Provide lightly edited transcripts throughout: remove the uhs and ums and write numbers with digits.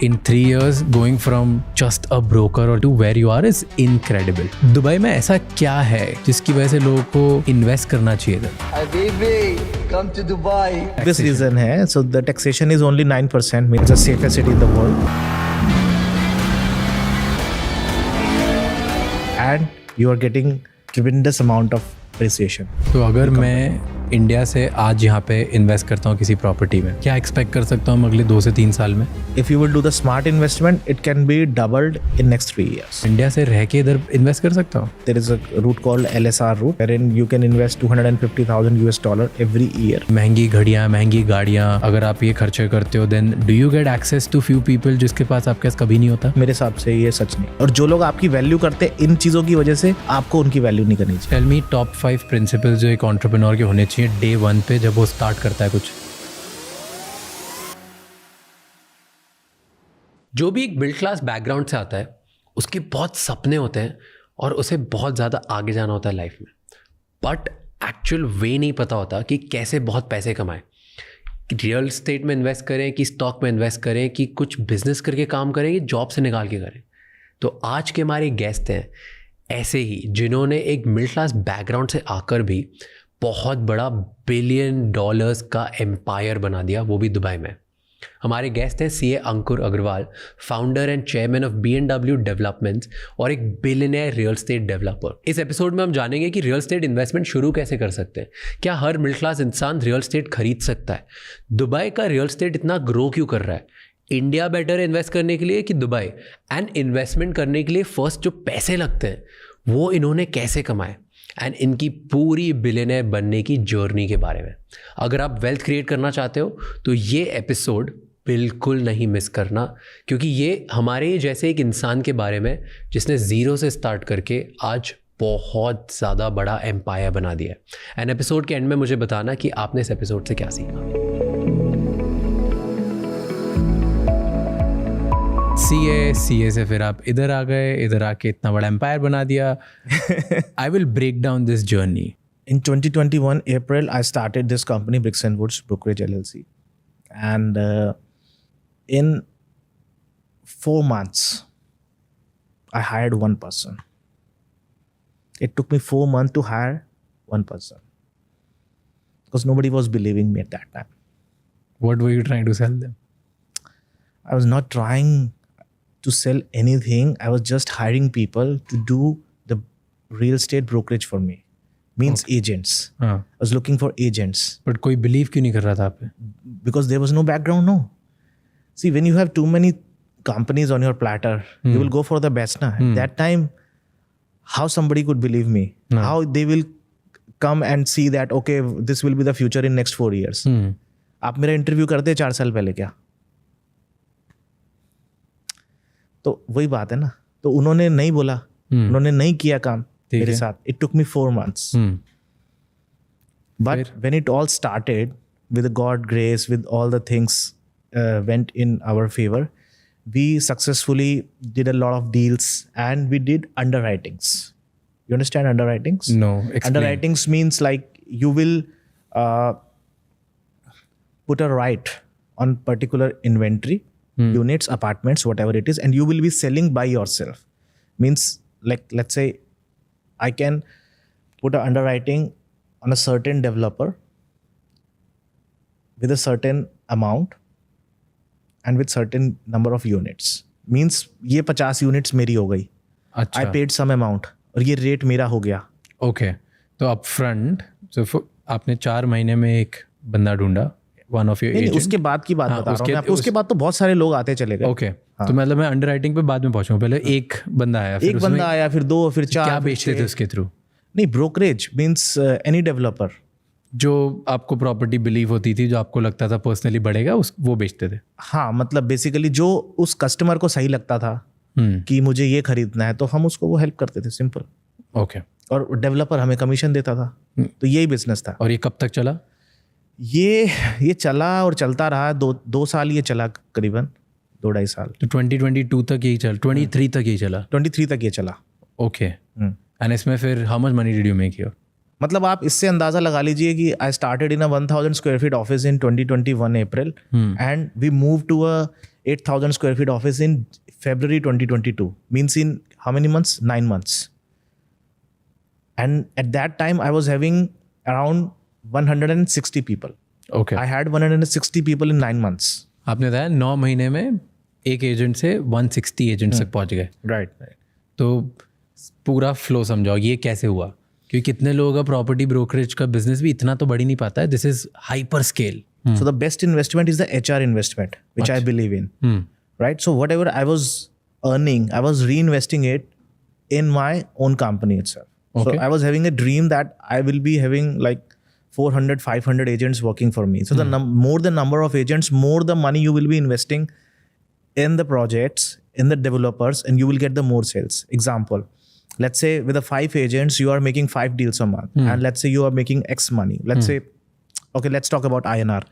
in 3 years going from just a broker or to where you are is incredible. Dubai में ऐसा क्या है जिसकी वजह से लोगों को इन्वेस्ट करना चाहिए था? Habibi, come to Dubai. This reason है, so the taxation is only 9%, means the safest city in the world. And you are getting tremendous amount of appreciation. तो अगर मैं इंडिया से आज यहाँ पे इन्वेस्ट करता हूँ किसी प्रॉपर्टी में, क्या एक्सपेक्ट कर सकता हूँ अगले 2 से 3 साल में? If you will do the smart investment, it can be doubled in next 3 years. India से रह के इधर इन्वेस्ट कर सकता हूँ? There is a route called LSR route, wherein you can invest $250,000 every year. महंगी घड़ियाँ, महंगी गाड़ियाँ, अगर आप ये खर्चे करते हो then do you get access to few people जिसके पास आपके पास कभी नहीं होता? मेरे हिसाब से ये सच नहीं, और जो लोग आपकी वैल्यू करते हैं इन चीज़ों की वजह से, आपको उनकी वैल्यू नहीं करनी चाहिए. Tell me top 5 principles जो एक एंटरप्रेन्योर के होने चाहिए day 1 पे जब वो स्टार्ट करता है कुछ. जो भी एक मिडिल क्लास बैकग्राउंड से आता है उसके बहुत सपने होते हैं और उसे बहुत ज़्यादा आगे जाना होता है लाइफ में, बट एक्चुअल वे नहीं पता होता कि कैसे बहुत पैसे कमाएं. कि रियल एस्टेट में इन्वेस्ट करें, कि स्टॉक में इन्वेस्ट करें, कि कुछ बिजनेस करके काम करें, कि जॉब से निकाल के करें. तो आज के हमारे गेस्ट हैं ऐसे ही जिन्होंने एक मिडिल क्लास बैकग्राउंड से आकर भी बहुत बड़ा $1 बिलियन का एम्पायर बना दिया, वो भी दुबई में. हमारे गेस्ट हैं CA Ankur Agrawal, founder and chairman of B&W developments और एक बिलियनियर रियल एस्टेट डेवलपर. इस एपिसोड में हम जानेंगे कि रियल एस्टेट इन्वेस्टमेंट शुरू कैसे कर सकते हैं, क्या हर मिडिल क्लास इंसान रियल एस्टेट खरीद सकता है, दुबई का रियल एस्टेट इतना ग्रो क्यों कर रहा है, इंडिया बेटर है इन्वेस्ट करने के लिए कि दुबई, एंड इन्वेस्टमेंट करने के लिए फर्स्ट जो पैसे लगते हैं वो इन्होंने कैसे कमाए, एंड इनकी पूरी बिलियनियर बनने की जर्नी के बारे में. अगर आप वेल्थ क्रिएट करना चाहते हो तो ये एपिसोड बिल्कुल नहीं मिस करना, क्योंकि ये हमारे जैसे एक इंसान के बारे में जिसने ज़ीरो से स्टार्ट करके आज बहुत ज़्यादा बड़ा एम्पायर बना दिया है. एंड एपिसोड के एंड में मुझे बताना कि आपने इस एपिसोड से क्या सीखा. CA से फिर आप इधर आ गए, इधर आके इतना बड़ा एम्पायर बना दिया. I will break down this journey. In 2021 April, I started this company, Bricks and Woods Brokerage LLC, and in 4 months, I hired one person. It took me 4 months to hire one person because nobody was believing me at that time. What were you trying to sell them? I was not trying to sell anything. I was just hiring people to do the real estate brokerage for me. Means okay. Agents. I was looking for agents. But कोई believe क्यों नहीं कर रहा था आप पे? Because there was no background, no. See, when you have too many companies on your platter, you will go for the best. Na? That time, how somebody could believe me? How they will come and see that, okay, this will be the future in next 4 years. आप मेरा interview करते 4 साल पहले क्या? तो वही बात है ना. तो उन्होंने नहीं बोला, उन्होंने नहीं किया काम मेरे साथ. It took me 4 months. But when it all started, with God grace, with all the things went in our favor, we successfully did a lot of deals and we did underwritings. You understand underwritings? No. Explain. Underwritings means like you will put a right on particular inventory, units, apartments, whatever it is, and you will be selling by yourself. Means like, let's say I can put an underwriting on a certain developer with a certain amount and with certain number of units. Means ये 50 units मेरी हो गई. अच्छा. I paid some amount और ये rate मेरा हो गया. Okay. तो अप फ्रंट आपने 4 महीने में एक बंदा ढूंढा, वन ऑफ योर एजेंट. उसके बाद की बात बता रहा हूँ मैं आपको. उसके बाद तो बहुत सारे लोग आते चले गए. ओके. तो मतलब मैं अंडरराइटिंग पे बाद में पहुंचूंगा, पहले एक बंदा आया, फिर एक बंदा आया, फिर 2, फिर 4. क्या बेचते थे उसके थ्रू? नहीं, ब्रोकरेज मीन्स एनी डेवलपर जो आपको प्रॉपर्टी बिलीव होती थी, जो आपको लगता था पर्सनली बढ़ेगा, वो बेचते थे. हाँ, मतलब बेसिकली जो उस कस्टमर को सही लगता था कि मुझे ये खरीदना है, तो हम उसको वो हेल्प करते थे. सिंपल. ओके. और डेवलपर हमें कमीशन देता था. तो यही बिजनेस था. और ये कब तक चला? ये चला और चलता रहा. 2 साल ये चला, करीबन 2-2.5 साल. तो 2022 तक यही चला, 23 तक यही चला? 23 तक ये चला. ओके. एंड इसमें फिर how much money did you make here? मतलब आप इससे अंदाजा लगा लीजिए कि I started in a 1000 square feet office in 2021 April, and we move to a 8,000 square feet office in February 2022. Means in how many months? 9 months. And at that time, I was having around 160 people. Okay I had 160 people in 9 months. आपने बताया 9 महीने में एक agent से 160 agents तक पहुंच गए. Right. तो पूरा फ्लो समझाओ ये कैसे हुआ, क्योंकि कितने लोगों का प्रॉपर्टी ब्रोकरेज का बिजनेस भी इतना तो बड़ी नहीं पाता है. This is hyper scale. So the best investment is the HR investment, which I believe in. Right. So whatever I was earning, I was reinvesting it in my own company itself. Okay. So I was having a dream that I will be having like 400, 500 agents working for me. So the more the number of agents, more the money you will be investing in the projects, in the developers, and you will get the more sales. Example, let's say with the 5 agents, you are making 5 deals a month. And let's say you are making X money. Let's say, okay, let's talk about INR.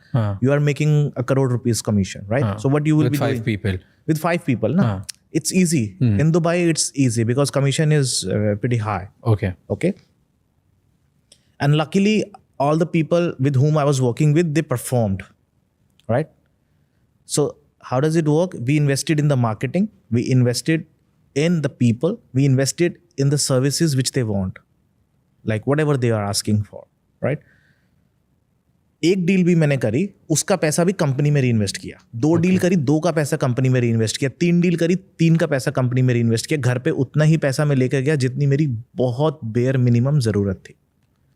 You are making a crore rupees commission, right? So what you will With be 5 doing people. with 5 people, na? It's easy. In Dubai, it's easy because commission is pretty high. Okay. Okay. And luckily, all the people with whom I was working with, they performed, right? So how does it work? We invested in the marketing. We invested in the people. We invested in the services which they want, like whatever they are asking for, right? एक deal भी मैंने करी, उसका पैसा भी company में reinvest किया. 2 deal करी, 2 का पैसा कंपनी में रीइन्वेस्ट किया. 3 डील करी, 3 का पैसा कंपनी में रीइन्वेस्ट किया. घर पे उतना ही पैसा मैं लेकर गया जितनी मेरी बहुत बेयर मिनिमम जरूरत थी.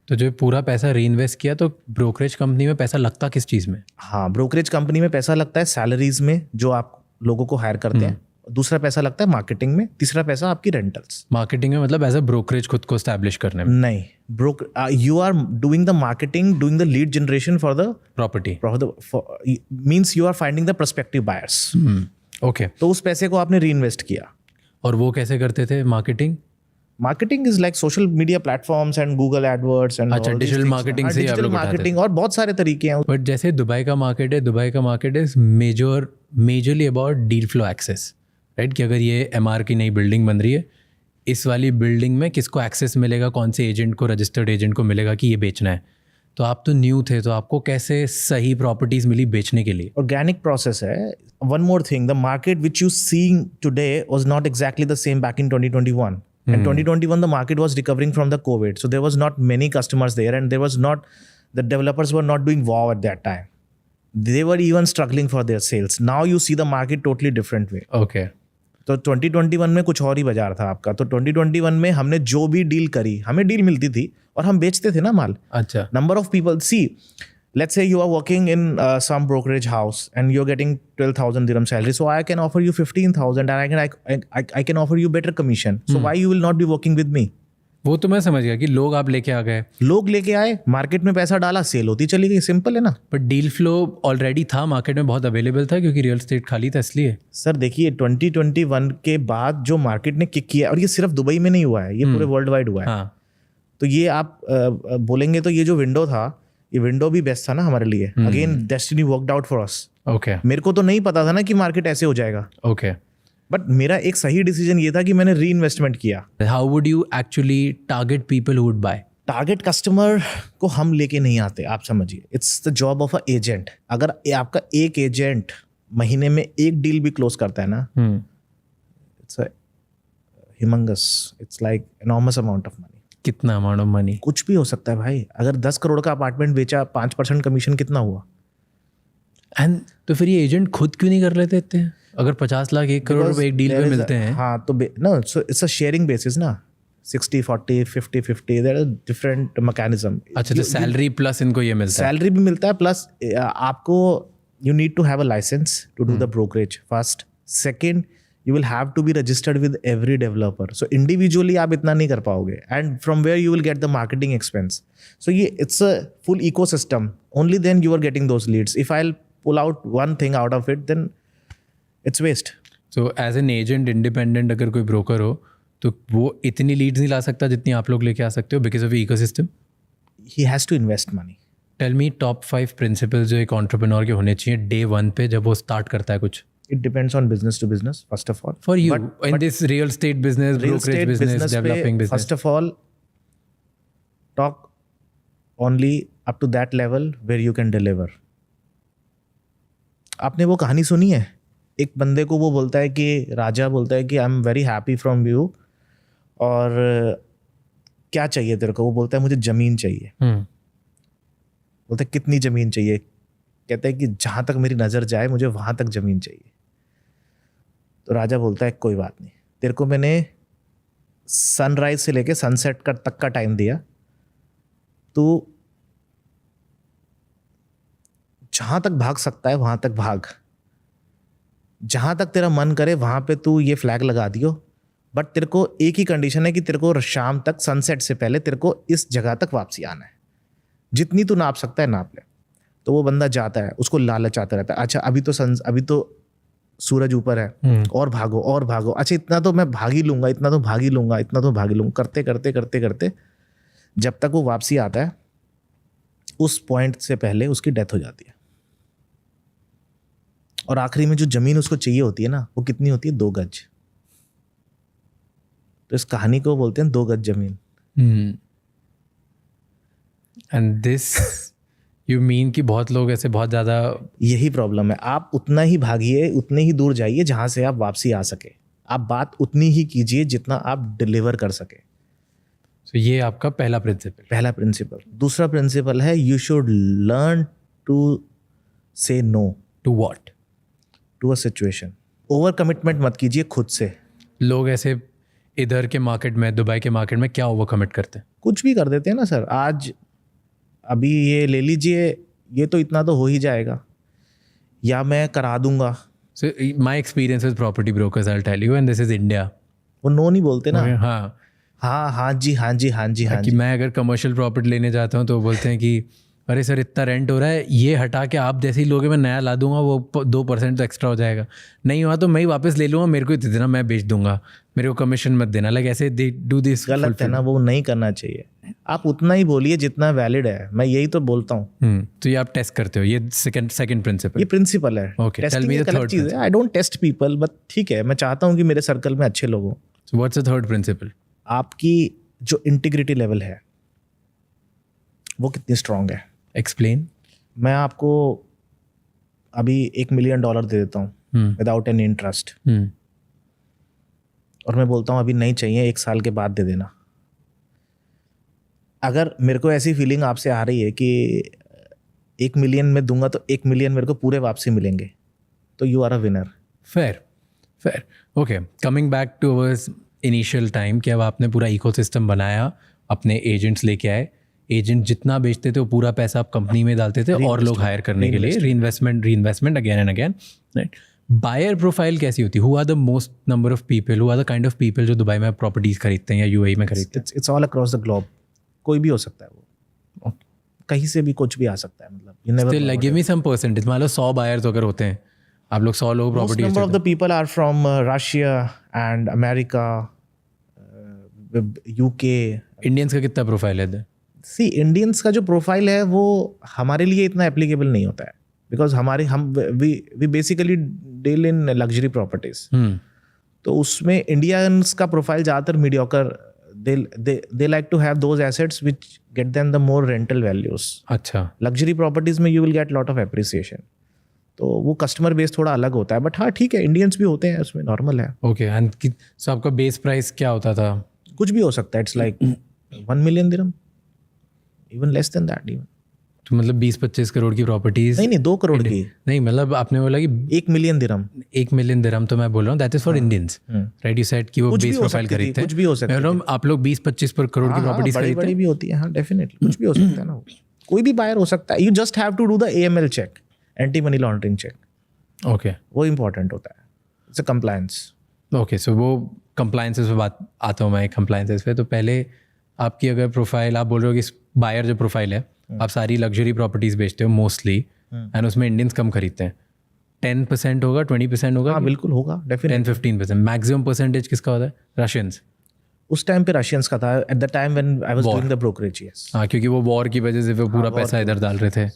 तो जो पूरा पैसा रीइन्वेस्ट किया, तो ब्रोकरेज कंपनी में पैसा लगता किस चीज़ में? हाँ, ब्रोकरेज कंपनी में पैसा लगता है सैलरीज में जो आप लोगों को हायर करते हैं. दूसरा पैसा लगता है मार्केटिंग में. तीसरा पैसा आपकी रेंटल्स. मार्केटिंग में मतलब एज अ ब्रोकरेज खुद को स्टैब्लिश करने में? नहीं, you are doing the marketing, doing the lead generation for the property. means you are finding the prospective buyers. Okay. तो उस पैसे को आपने रीइन्वेस्ट किया. और वो कैसे करते थे marketing? Marketing is like social media platforms and Google AdWords and अच्छा, digital marketing से ही आप लोग उठाते मार्केटिंग और बहुत सारे तरीके हैं. बट जैसे दुबई का मार्केट है, दुबई का market is majorly about deal flow access, right? कि अगर ये MR की नई बिल्डिंग बन रही है, इस वाली बिल्डिंग में किसको एक्सेस मिलेगा, कौन से एजेंट को, रजिस्टर्ड एजेंट को मिलेगा कि ये बेचना है. तो आप तो न्यू थे, तो आपको कैसे सही प्रॉपर्टीज मिली बेचने के लिए? Organic process है. One more thing, the market which you seeing today was not exactly the same back in 2021. In 2021, the market was recovering from the COVID. So there was not many customers there, and there was not, the developers were not doing wow at that time. They were even struggling for their sales. Now you see the market totally different way. Okay. तो 2021 में कुछ और ही बाजार था आपका. तो 2021 में हमने जो भी डील करी, हमें डील मिलती थी और हम बेचते थे ना माल. अच्छा. Number of people, see, let's say you are working in some brokerage house and you're getting 12,000 dirham salary. So I can offer you 15,000 and I can offer you better commission. So why you will not be working with me? वो तो मैं समझ गया कि लोग आप लेके आ गए. लोग लेके आए, मार्केट में पैसा डाला, सेल होती चली गई. सिंपल है ना. बट डील फ्लो ऑलरेडी था, मार्केट में बहुत अवेलेबल था क्योंकि रियल एस्टेट खाली था इसलिए. सर देखिए, 2021 के बाद जो मार्केट ने किक किया, और ये सिर्फ दुबई में नहीं हुआ है, ये पूरे वर्ल्ड वाइड हुआ है. हाँ. तो ये आप बोलेंगे तो ये जो विंडो था, ये विंडो भी बेस्ट था ना हमारे लिए. Again destiny worked out for us. Okay. मेरे को तो नहीं पता था ना कि मार्केट ऐसे हो जाएगा. ओके. बट मेरा एक सही डिसीजन ये था कि मैंने री इन्वेस्टमेंट किया. How would you actually target people who would buy? Target customer को हम लेके नहीं आते, आप समझिए. It's the job of a agent. अगर आपका एक एजेंट महीने में एक डील भी क्लोज करता है ना, it's humongous, it's like enormous amount of money. कितना अमाउंट ऑफ मनी? कुछ भी हो सकता है भाई. अगर 10 करोड़ का अपार्टमेंट बेचा, 5% कमीशन कितना हुआ? एंड तो फिर ये एजेंट खुद क्यों नहीं कर लेते इतने? अगर 50 लाख 1 करोड़ रुपए एक डील पे मिलते हैं. हाँ, तो no, so it's a sharing basis ना. 60-40, 50-50, देयर आर डिफरेंट मैकेनिज्म. अच्छा, तो सैलरी प्लस इनको ये मिलता है? सैलरी भी मिलता है, प्लस आपको you need to have a license to do the brokerage first. Second, you will have to be registered with every developer. So individually आप इतना नहीं कर पाओगे. And from where you will get the marketing expense. So it's a full ecosystem. Only then you are getting those leads. If I'll pull out one thing out of it, then it's waste. So as an agent, independent अगर कोई broker हो, तो वो इतनी leads नहीं ला सकता जितनी आप लोग लेके आ सकते हो because of ecosystem? He has to invest money. Tell me top 5 principles जो एक entrepreneur के होने चाहिए day 1 पे जब वो start करता है कुछ. It depends on business to business, first of all. For you, in this real estate business, real brokerage estate business, developing business. First of all, talk only up to that level where you can deliver. आपने वो कहानी सुनी है एक बंदे को वो बोलता है कि राजा बोलता है कि I am very happy from you, और क्या चाहिए तेरे को? वो बोलता है मुझे ज़मीन चाहिए। बोलते हैं कितनी ज़मीन चाहिए? कहते हैं कि जहाँ तक मेरी नज़र जाए मुझे वहाँ तक ज़मीन चाहिए। तो राजा बोलता है कोई बात नहीं, तेरे को मैंने सनराइज से लेके सनसेट तक का टाइम दिया, तो जहाँ तक भाग सकता है वहाँ तक भाग, जहाँ तक तेरा मन करे वहाँ पे तू ये फ्लैग लगा दियो, बट तेरे को एक ही कंडीशन है कि तेरे को शाम तक सनसेट से पहले तेरे को इस जगह तक वापसी आना है, जितनी तू नाप सकता है नाप ले। तो वो बंदा जाता है, उसको लालच आता रहता है, अच्छा अभी तो सूरज ऊपर है, और भागो और भागो, अच्छा इतना तो मैं भाग ही लूंगा, इतना तो भाग ही लूंगा, इतना तो भाग ही लूंगा, करते करते करते करते जब तक वो वापसी आता है उस पॉइंट से पहले उसकी डेथ हो जाती है। और आखिरी में जो जमीन उसको चाहिए होती है ना, वो कितनी होती है? 2 गज। तो इस कहानी को बोलते हैं 2 गज जमीन। एंड दिस यू मीन कि बहुत लोग ऐसे बहुत ज़्यादा, यही प्रॉब्लम है, आप उतना ही भागिए, उतने ही दूर जाइए जहां से आप वापसी आ सके, आप बात उतनी ही कीजिए जितना आप डिलीवर कर सके। तो ये आपका पहला प्रिंसिपल। दूसरा प्रिंसिपल है you should learn to say no to what? To a situation. Over commitment मत कीजिए खुद से। लोग ऐसे इधर के मार्केट में, दुबई के मार्केट में क्या ओवर कमिट करते हैं? कुछ भी कर देते हैं ना सर। आज अभी ये ले लीजिए, ये तो इतना तो हो ही जाएगा, या मैं करा दूंगा। So my experience with property brokers, I'll tell you, and this is India. वो नो नहीं बोलते ना। Okay, हाँ हाँ जी हाँ जी हाँ जी हाँ कि जी। मैं अगर कमर्शियल प्रॉपर्टी लेने जाता हूँ तो बोलते हैं कि अरे सर इतना रेंट हो रहा है, ये हटा के आप जैसे ही लोगे मैं नया ला दूंगा, वो 2% तो एक्स्ट्रा हो जाएगा, नहीं हुआ तो मैं ही वापस ले लूँगा, मेरे को इतना देना, मैं बेच दूंगा, मेरे को कमीशन मत देना। लाइक ऐसे दे डू दिस। गलत है ना, वो नहीं करना चाहिए। आप उतना ही बोलिए जितना वैलिड है, मैं यही तो बोलता हूँ। तो ये आप टेस्ट करते हो, ये सेकंड प्रिंसिपल। ये प्रिंसिपल है। Okay, tell testing me the एक अलग third चीज़ है। I don't test people, but ठीक है, मैं चाहता हूँ कि मेरे सर्कल में अच्छे लोग हों। So what's the third principle? आपकी जो इंटीग्रिटी लेवल है वो कितनी स्ट्रांग है। Explain. मैं आपको अभी $1 मिलियन दे देता हूँ विदाउट एनी इंटरेस्ट, और मैं बोलता हूँ अभी नहीं चाहिए, 1 साल के बाद दे देना। अगर मेरे को ऐसी फीलिंग आपसे आ रही है कि 1 मिलियन में दूंगा तो 1 मिलियन मेरे को पूरे वापसी मिलेंगे, तो you are a winner. Fair. Okay, coming back to our initial time कि अब आपने पूरा इकोसिस्टम बनाया, अपने एजेंट्स लेके आए, एजेंट जितना बेचते थे वो पूरा पैसा आप कंपनी में डालते थे और लोग हायर करने के लिए, reinvestment again and again, right. Buyer profile कैसी होती है? Who are the most number of people, who are the kind of people जो दुबई में प्रॉपर्टीज खरीदते हैं या यूएई में खरीदते हैं? It's all across the globe, कोई भी हो सकता है, वो कहीं से भी कुछ भी आ सकता है। मतलब still like give me some percentage, मान लो 100 बायर्स अगर होते हैं, आप लोग 100 लोग property, number of the people are from Russia and America, UK. Indians का कितना प्रोफाइल है? सी इंडियंस का जो प्रोफाइल है वो हमारे लिए इतना एप्लीकेबल नहीं होता है, because we basically deal in luxury properties. तो उसमें इंडियंस का प्रोफाइल ज़्यादातर mediocre, they like to have those assets which get them the more rental values. अच्छा, लग्जरी प्रॉपर्टीज में you will get lot of appreciation. तो वो customer base थोड़ा अलग होता है, बट हाँ ठीक है, इंडियंस भी होते हैं उसमें, नॉर्मल है। ओके, एंड सो आपका बेस प्राइस क्या होता था? कुछ भी हो सकता है, it's like 1 million dirham, even less than that even. तो मतलब 20-25 करोड़ की प्रॉपर्टीज? नहीं 2 करोड़ की नहीं, मतलब आपने बोला कि 1 मिलियन दिरहम। 1 मिलियन दिरहम, तो मैं बोल रहा हूँ that is for Indians, right? You said कि वो कुछ भी बेस हो प्रोफाइल सकती थी, खरीदते हैं, कुछ भी हो सकती मैं बोल रहा हूँ आप लोग 20-25 करोड़ की प्रॉपर्टीज खरीदते बड़ी हैं। भी होती है, हाँ डेफिनेटली, कुछ भी हो सकता है ना, कोई भी बायर हो सकता है। You just have to do the AML check, anti money laundering check. Okay, वो इंपॉर्टेंट होता है, it's a compliance. Okay, so वो कंप्लायंसेस पे बात आता हूँ मैं, कंप्लायंसेस पे। तो पहले आपकी अगर प्रोफाइल, आप बोल रहे हो कि बायर जो प्रोफाइल है, आप सारी लग्जरी प्रॉपर्टीज बेचते हो मोस्टली, एंड उसमें इंडियंस कम खरीदते हैं, 10% होगा, 20% होगा? हाँ बिल्कुल होगा, डेफिनेटली 10-15%। मैक्सिमम परसेंटेज किसका होता है? रशियंस। उस टाइम पे रशियंस का था, at the time when I was doing the brokerage. Yes, हाँ, क्योंकि वो वॉर की वजह से वो पूरा पैसा इधर डाल रहे थे।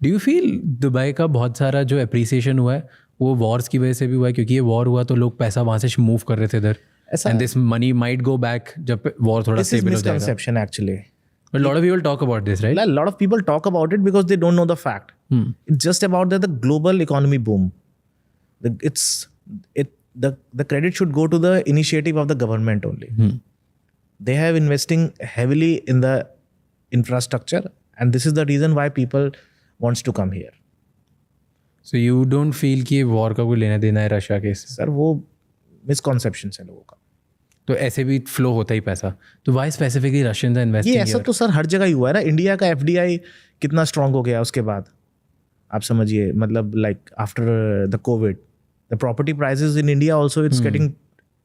डू यू फील दुबई का बहुत सारा जो एप्रिसिएशन हुआ है वो वॉर्स की वजह से भी हुआ है? क्योंकि ये वॉर हुआ तो लोग पैसा वहाँ से मूव कर रहे थे इधर, and this money might go back जब वॉर थोड़ा स्टेबल हो जाएगा। Misconception actually, but lot of people talk about this, right? a lot of people talk about it because they don't know the fact. It's just about that the global economy boom. The credit should go to the initiative of the government only. They have investing heavily in the infrastructure, and this is the reason why people wants to come here. So you don't feel कि war का कोई लेना देना है Russia के इससे? Sir वो misconception है लोगों का. तो ऐसे भी फ्लो होता ही पैसा, तो why specifically Russians are investing? ये ऐसा तो सर हर जगह ही हुआ है ना. इंडिया का FDI कितना स्ट्रांग हो गया उसके बाद, आप समझिए. मतलब like after the Covid the property prices in India also it's getting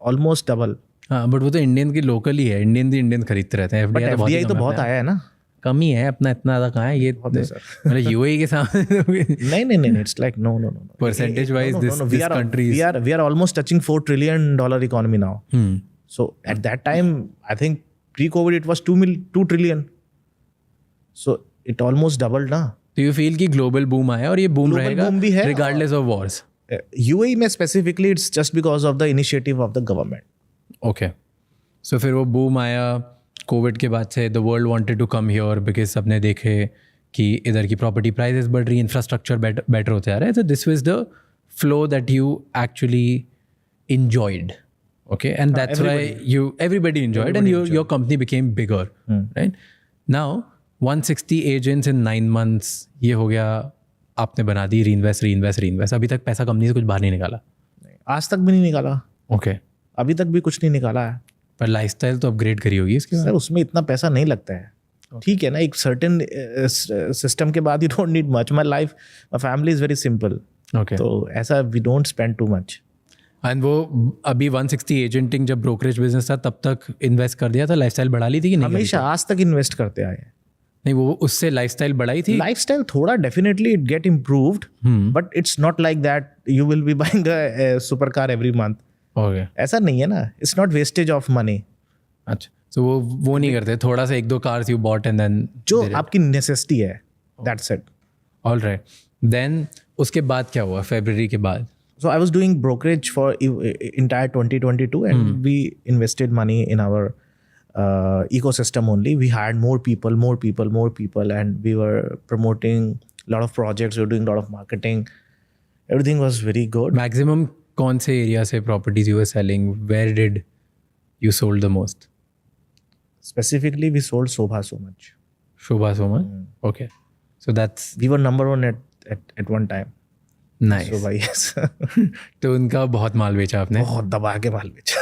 almost double. हाँ, बट वो तो इंडियन की लोकल ही है, इंडियन खरीदते रहते हैं. FDI तो बहुत आया है ना. कम ही है, अपना इतना ज़्यादा कहाँ है ये. मतलब UAE के सामने नहीं, it's like no. Percentage wise, this country we are almost touching $4 trillion economy now. So at that time, I think pre-COVID it was 2 trillion. So it almost doubled ना. तो you feel कि global boom आया और ये boom Global रहेगा boom भी है. regardless of wars? UAE में specifically it's just because of the initiative of the government. Okay. So फिर वो boom आया कोविड के बाद से. The world wanted to come here because सबने देखे कि इधर की प्रॉपर्टी प्राइसेस बढ़ रही, इंफ्रास्ट्रक्चर बेटर होते आ रहे हैं. तो this was the flow that you actually enjoyed. Okay, and that's why everybody enjoyed and your company became bigger. Right now 160 agents in 9 months ये हो गया, आपने बना दी. reinvest. अभी तक पैसा कंपनी से कुछ बाहर नहीं निकाला? आज तक भी नहीं निकाला. Okay. अभी तक भी कुछ नहीं निकाला है. पर लाइफस्टाइल तो अपग्रेड करी होगी इसके? सर उसमें इतना पैसा नहीं लगता है. ठीक है ना, एक सर्टेन सिस्टम के बाद you don't need much. My life, my family is very simple. तो ऐसा we don't spend too much. And वो अभी 160 एजेंटिंग जब ब्रोकरेज बिजनेस था तब तक इन्वेस्ट कर दिया था, लाइफस्टाइल बढ़ा ली थी कि नहीं? हमेशा आज तक इन्वेस्ट करते आए हैं. नहीं, वो उससे लाइफस्टाइल बढ़ाई थी. लाइफस्टाइल थोड़ा definitely it get improved, but it's not like that you will be buying a super car every month. Okay, ऐसा नहीं है ना. It's not wastage of money. अच्छा, तो वो नहीं करते? थोड़ा सा 1-2 cars you bought and then जो आपकी नेसेसिटी है, दैट्स इट. ऑलराइट. देन उसके बाद क्या हुआ फरवरी के बाद? So I was doing brokerage for entire 2022 and we invested money in our ecosystem only. We hired more people and we were promoting a lot of projects. We were doing a lot of marketing. Everything was very good. Maximum कौन से area से properties you were selling? Where did you sold the most? Specifically, we sold Sobha so much. Shobha so much? Okay. So that's... We were number one at one time. Nice. So yes. तो उनका बहुत माल बेचा आपने? बहुत दबा के माल बेचा.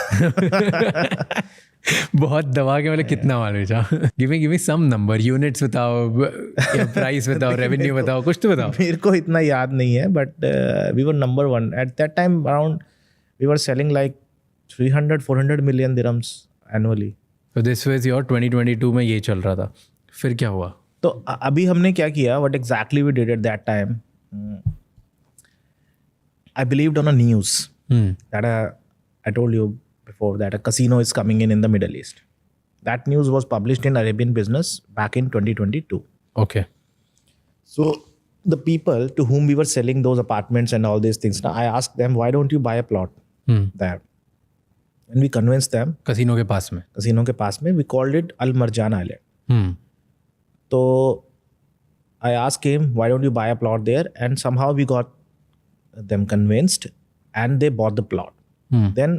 बहुत दबा के, मतलब कितना माल बेचा? Give me some number, units बताओ, प्राइस बताओ, रेवेन्यू बताओ, कुछ तो बताओ. मेरे को इतना याद नहीं है, but we were number one at that time. Around we were selling like 300-400 million dirhams annually. So this was your 2022 में ये चल रहा था. फिर क्या हुआ? तो अभी हमने क्या किया? What exactly we did at that time? I believed on a news that I told you before that a casino is coming in the Middle East. That news was published in Arabian Business back in 2022. Okay. So the people to whom we were selling those apartments and all these things, now I asked them, why don't you buy a plot there? And we convinced them. Casino के पास में? Casino के पास में. We called it Al Marjan Island. So I asked him, why don't you buy a plot there? And somehow we got them convinced and they bought the plot. Then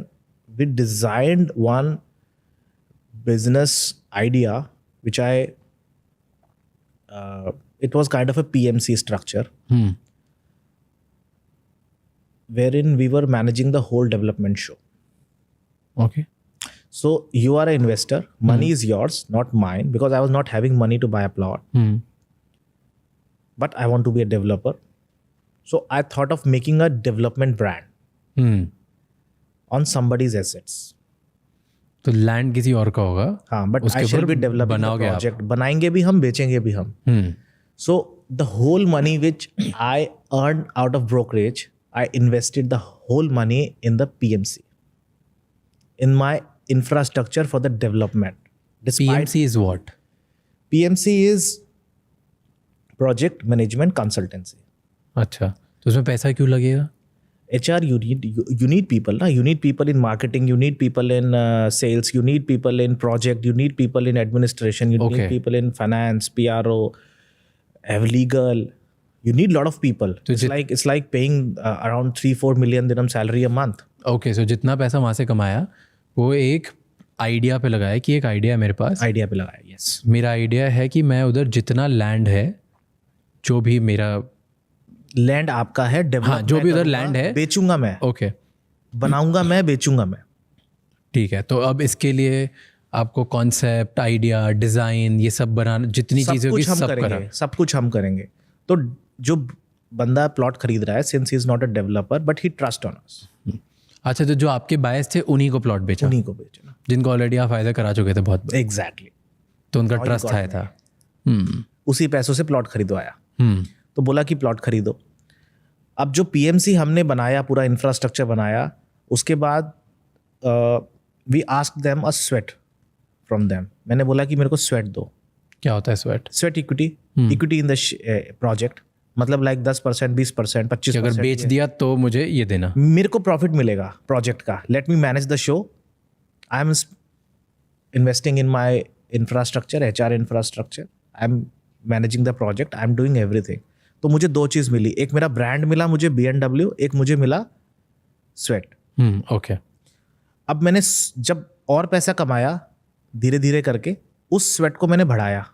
we designed one business idea which it was kind of a PMC structure wherein we were managing the whole development show. Okay. So you are an investor, money is yours, not mine, because I was not having money to buy a plot. But I want to be a developer. So I thought of making a development brand on somebody's assets. तो land किसी और का होगा? हाँ, but I shall be developing the project. बनाएंगे भी हम, बेचेंगे भी हम. So the whole money which I earned out of brokerage, I invested the whole money in the PMC, in my infrastructure for the development. PMC is what? PMC is Project Management Consultancy. अच्छा, तो उसमें पैसा क्यों लगेगा? HR, you need people, na? You need people in marketing, you need people in sales, you need people in project, you need people in administration, you need people in finance, PRO, legal, You need lot of people. तो It's like paying around 3-4 million dirham salary a month. Okay, so जितना पैसा वहाँ से कमाया वो एक idea पे लगाया कि एक आइडिया है मेरे पास, आइडिया पे लगाया. Yes. मेरा आइडिया है कि मैं उधर जितना लैंड है, जो भी मेरा लैंड आपका है, डेवलप हाँ, जो भी उधर लैंड है बेचूंगा मैं, ओके बनाऊंगा मैं, बेचूंगा मैं. ठीक है. तो अब इसके लिए आपको कॉन्सेप्ट, आइडिया, डिज़ाइन, ये सब बनाना, जितनी चीज़ें होगी सब करा. सब कुछ हम करेंगे. तो जो बंदा प्लॉट खरीद रहा है, since he is not a developer but he trust on us, अच्छा, तो जो आपके बायस थे उन्हीं को प्लॉट बेचा, उन्हीं को बेचना. जिनको ऑलरेडी आप फायदा करा चुके थे बहुत, एग्जैक्टली. तो उनका ट्रस्ट आया था. उसी पैसों से प्लॉट खरीदवाया. हम्म. तो बोला कि प्लॉट खरीदो. अब जो पीएमसी हमने बनाया, पूरा इंफ्रास्ट्रक्चर बनाया, उसके बाद we ask them a sweat from them. मैंने बोला कि मेरे को स्वेट दो. क्या होता है sweat? Sweat equity, equity in the project. मतलब लाइक 10%, 20%, 25%. अगर बेच दिया तो मुझे ये देना, मेरे को प्रॉफिट मिलेगा प्रोजेक्ट का. Let me manage the show. I am investing in my infrastructure, HR infrastructure. I am managing the project. I am doing everything. तो मुझे 2 चीज़ मिली. एक मेरा ब्रांड मिला मुझे, BMW. एक मुझे मिला स्वेट. ओके. अब मैंने जब और पैसा कमाया धीरे धीरे करके, उस स्वेट को मैंने बढ़ाया,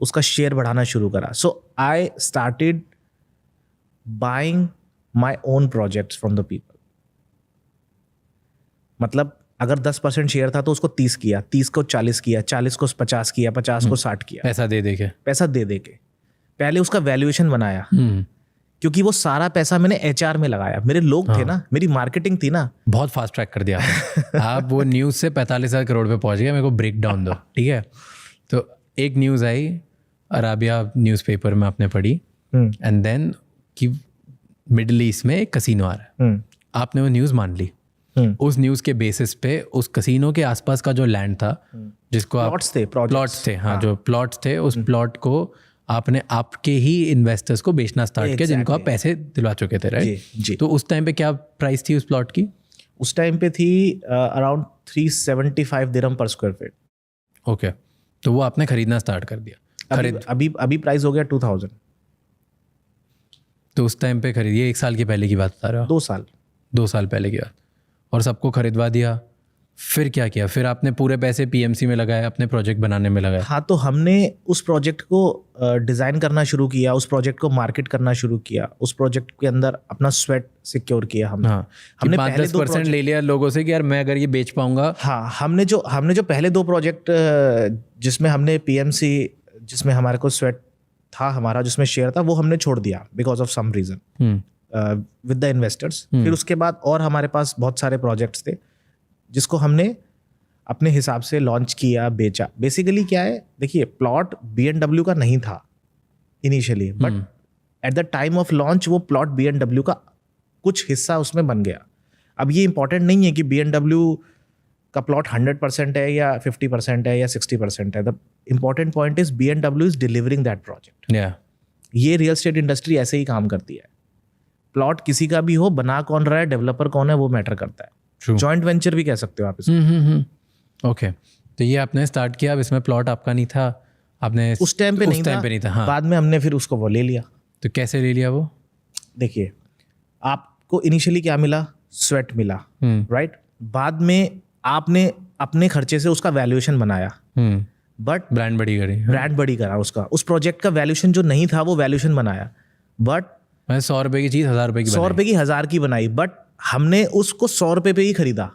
उसका शेयर बढ़ाना शुरू करा. So I started buying my own projects from the people. मतलब अगर 10% शेयर था तो उसको 30 किया, 30 को 40 किया, 40 को 50 किया, 50 को 60 किया. पैसा दे दे के पहले उसका वैल्यूएशन बनाया, क्योंकि वो सारा पैसा मैंने HR में लगाया. मेरे लोग थे ना, मेरी मार्केटिंग थी ना. बहुत फास्ट ट्रैक कर दिया आपने. आप वो न्यूज़ से 45,000 करोड़ पे पहुंच गए. मेरे को ब्रेक डाउन दो, ठीक है? तो एक न्यूज़ आई अराबिया न्यूज़पेपर में, आपने पढ़ी, एंड देन कि मिडिल ईस्ट में एक कसिनो आ रहा है. आपने वो न्यूज़ मान ली. उस न्यूज़ के बेसिस पे उस कसिनो के आसपास का जो लैंड था, जिसको आप प्लॉट्स थे, हाँ, जो प्लॉट्स थे, उस प्लॉट को आपने आपके ही इन्वेस्टर्स को बेचना स्टार्ट किया, जिनको आप पैसे दिलवा चुके थे, राइट? जी. तो उस टाइम पे क्या प्राइस थी उस प्लॉट की? उस टाइम पे थी अराउंड 375 दिरहम पर स्क्वायर फीट. ओके. तो वो आपने खरीदना स्टार्ट कर दिया. अभी प्राइस हो गया 2000. तो उस टाइम पे खरीदिए, 1 साल के पहले की बात बता रहे हो? 2 साल पहले की बात. और सबको खरीदवा दिया. फिर क्या किया? फिर आपने पूरे पैसे पीएमसी में लगाए, अपने प्रोजेक्ट बनाने में लगाए? हाँ, तो हमने उस प्रोजेक्ट को डिज़ाइन करना शुरू किया, उस प्रोजेक्ट को मार्केट करना शुरू किया, उस प्रोजेक्ट के अंदर अपना स्वेट सिक्योर किया हमने. हाँ, हमने 5-10% ले लिया लोगों से कि यार मैं अगर ये बेच पाऊंगा. हाँ, हमने जो पहले 2 प्रोजेक्ट जिसमें हमने पीएमसी, जिसमें हमारे को स्वेट था हमारा, जिसमें शेयर था, वो हमने छोड़ दिया because of some reason with the investors. फिर उसके बाद और हमारे पास बहुत सारे प्रोजेक्ट्स थे जिसको हमने अपने हिसाब से लॉन्च किया, बेचा. बेसिकली क्या है, देखिए, प्लॉट BMW का नहीं था initially, but at the time of launch वो प्लॉट BMW का कुछ हिस्सा उसमें बन गया. अब ये इंपॉर्टेंट नहीं है कि BMW का प्लॉट 100% है या 50% है या 60% है. The important point is BMW is delivering that project. ये रियल एस्टेट इंडस्ट्री ऐसे ही काम करती है. प्लॉट किसी का भी हो, बना कौन रहा है, डेवलपर कौन है, वो मैटर करता है. जॉइंट वेंचर भी कह सकते हो आप इसको. ओके. तो ये आपने स्टार्ट किया. अब इसमें प्लॉट आपका नहीं था, आपने उस टाइम पे नहीं था. हाँ. बाद में हमने फिर उसको वो ले लिया. तो कैसे ले लिया वो? देखिए, आपको इनिशियली क्या मिला? स्वेट मिला, राइट? बाद में आपने अपने खर्चे से उसका वैल्यूएशन बनाया, बट ब्रांड बड़ी करा उसका. उस प्रोजेक्ट का वैल्यूएशन जो नहीं था वो वैल्यूएशन बनाया, बट 100 रुपए की चीज़ 1000 रुपए की 100 रुपए की 1000 की बनाई, बट हमने उसको 100 रुपए पे ही खरीदा.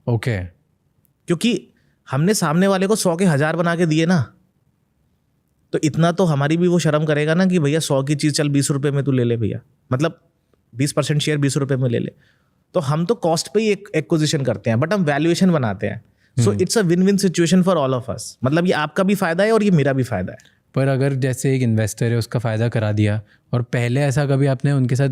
ओके. क्योंकि हमने सामने वाले को 100 के 1000 बना के दिए ना, तो इतना तो हमारी भी वो शर्म करेगा ना कि भैया 100 की चीज़ चल 20 रुपए में तू ले ले भैया, मतलब 20% शेयर 20 रुपए में ले ले. तो हम तो कॉस्ट पे ही एक्विजिशन करते हैं, बट हम वैल्यूएशन बनाते हैं. सो it's a win win situation for all of us. मतलब ये आपका भी फायदा है और ये मेरा भी फायदा है. पर अगर जैसे एक इन्वेस्टर है, उसका फ़ायदा करा दिया, और पहले ऐसा कभी आपने उनके साथ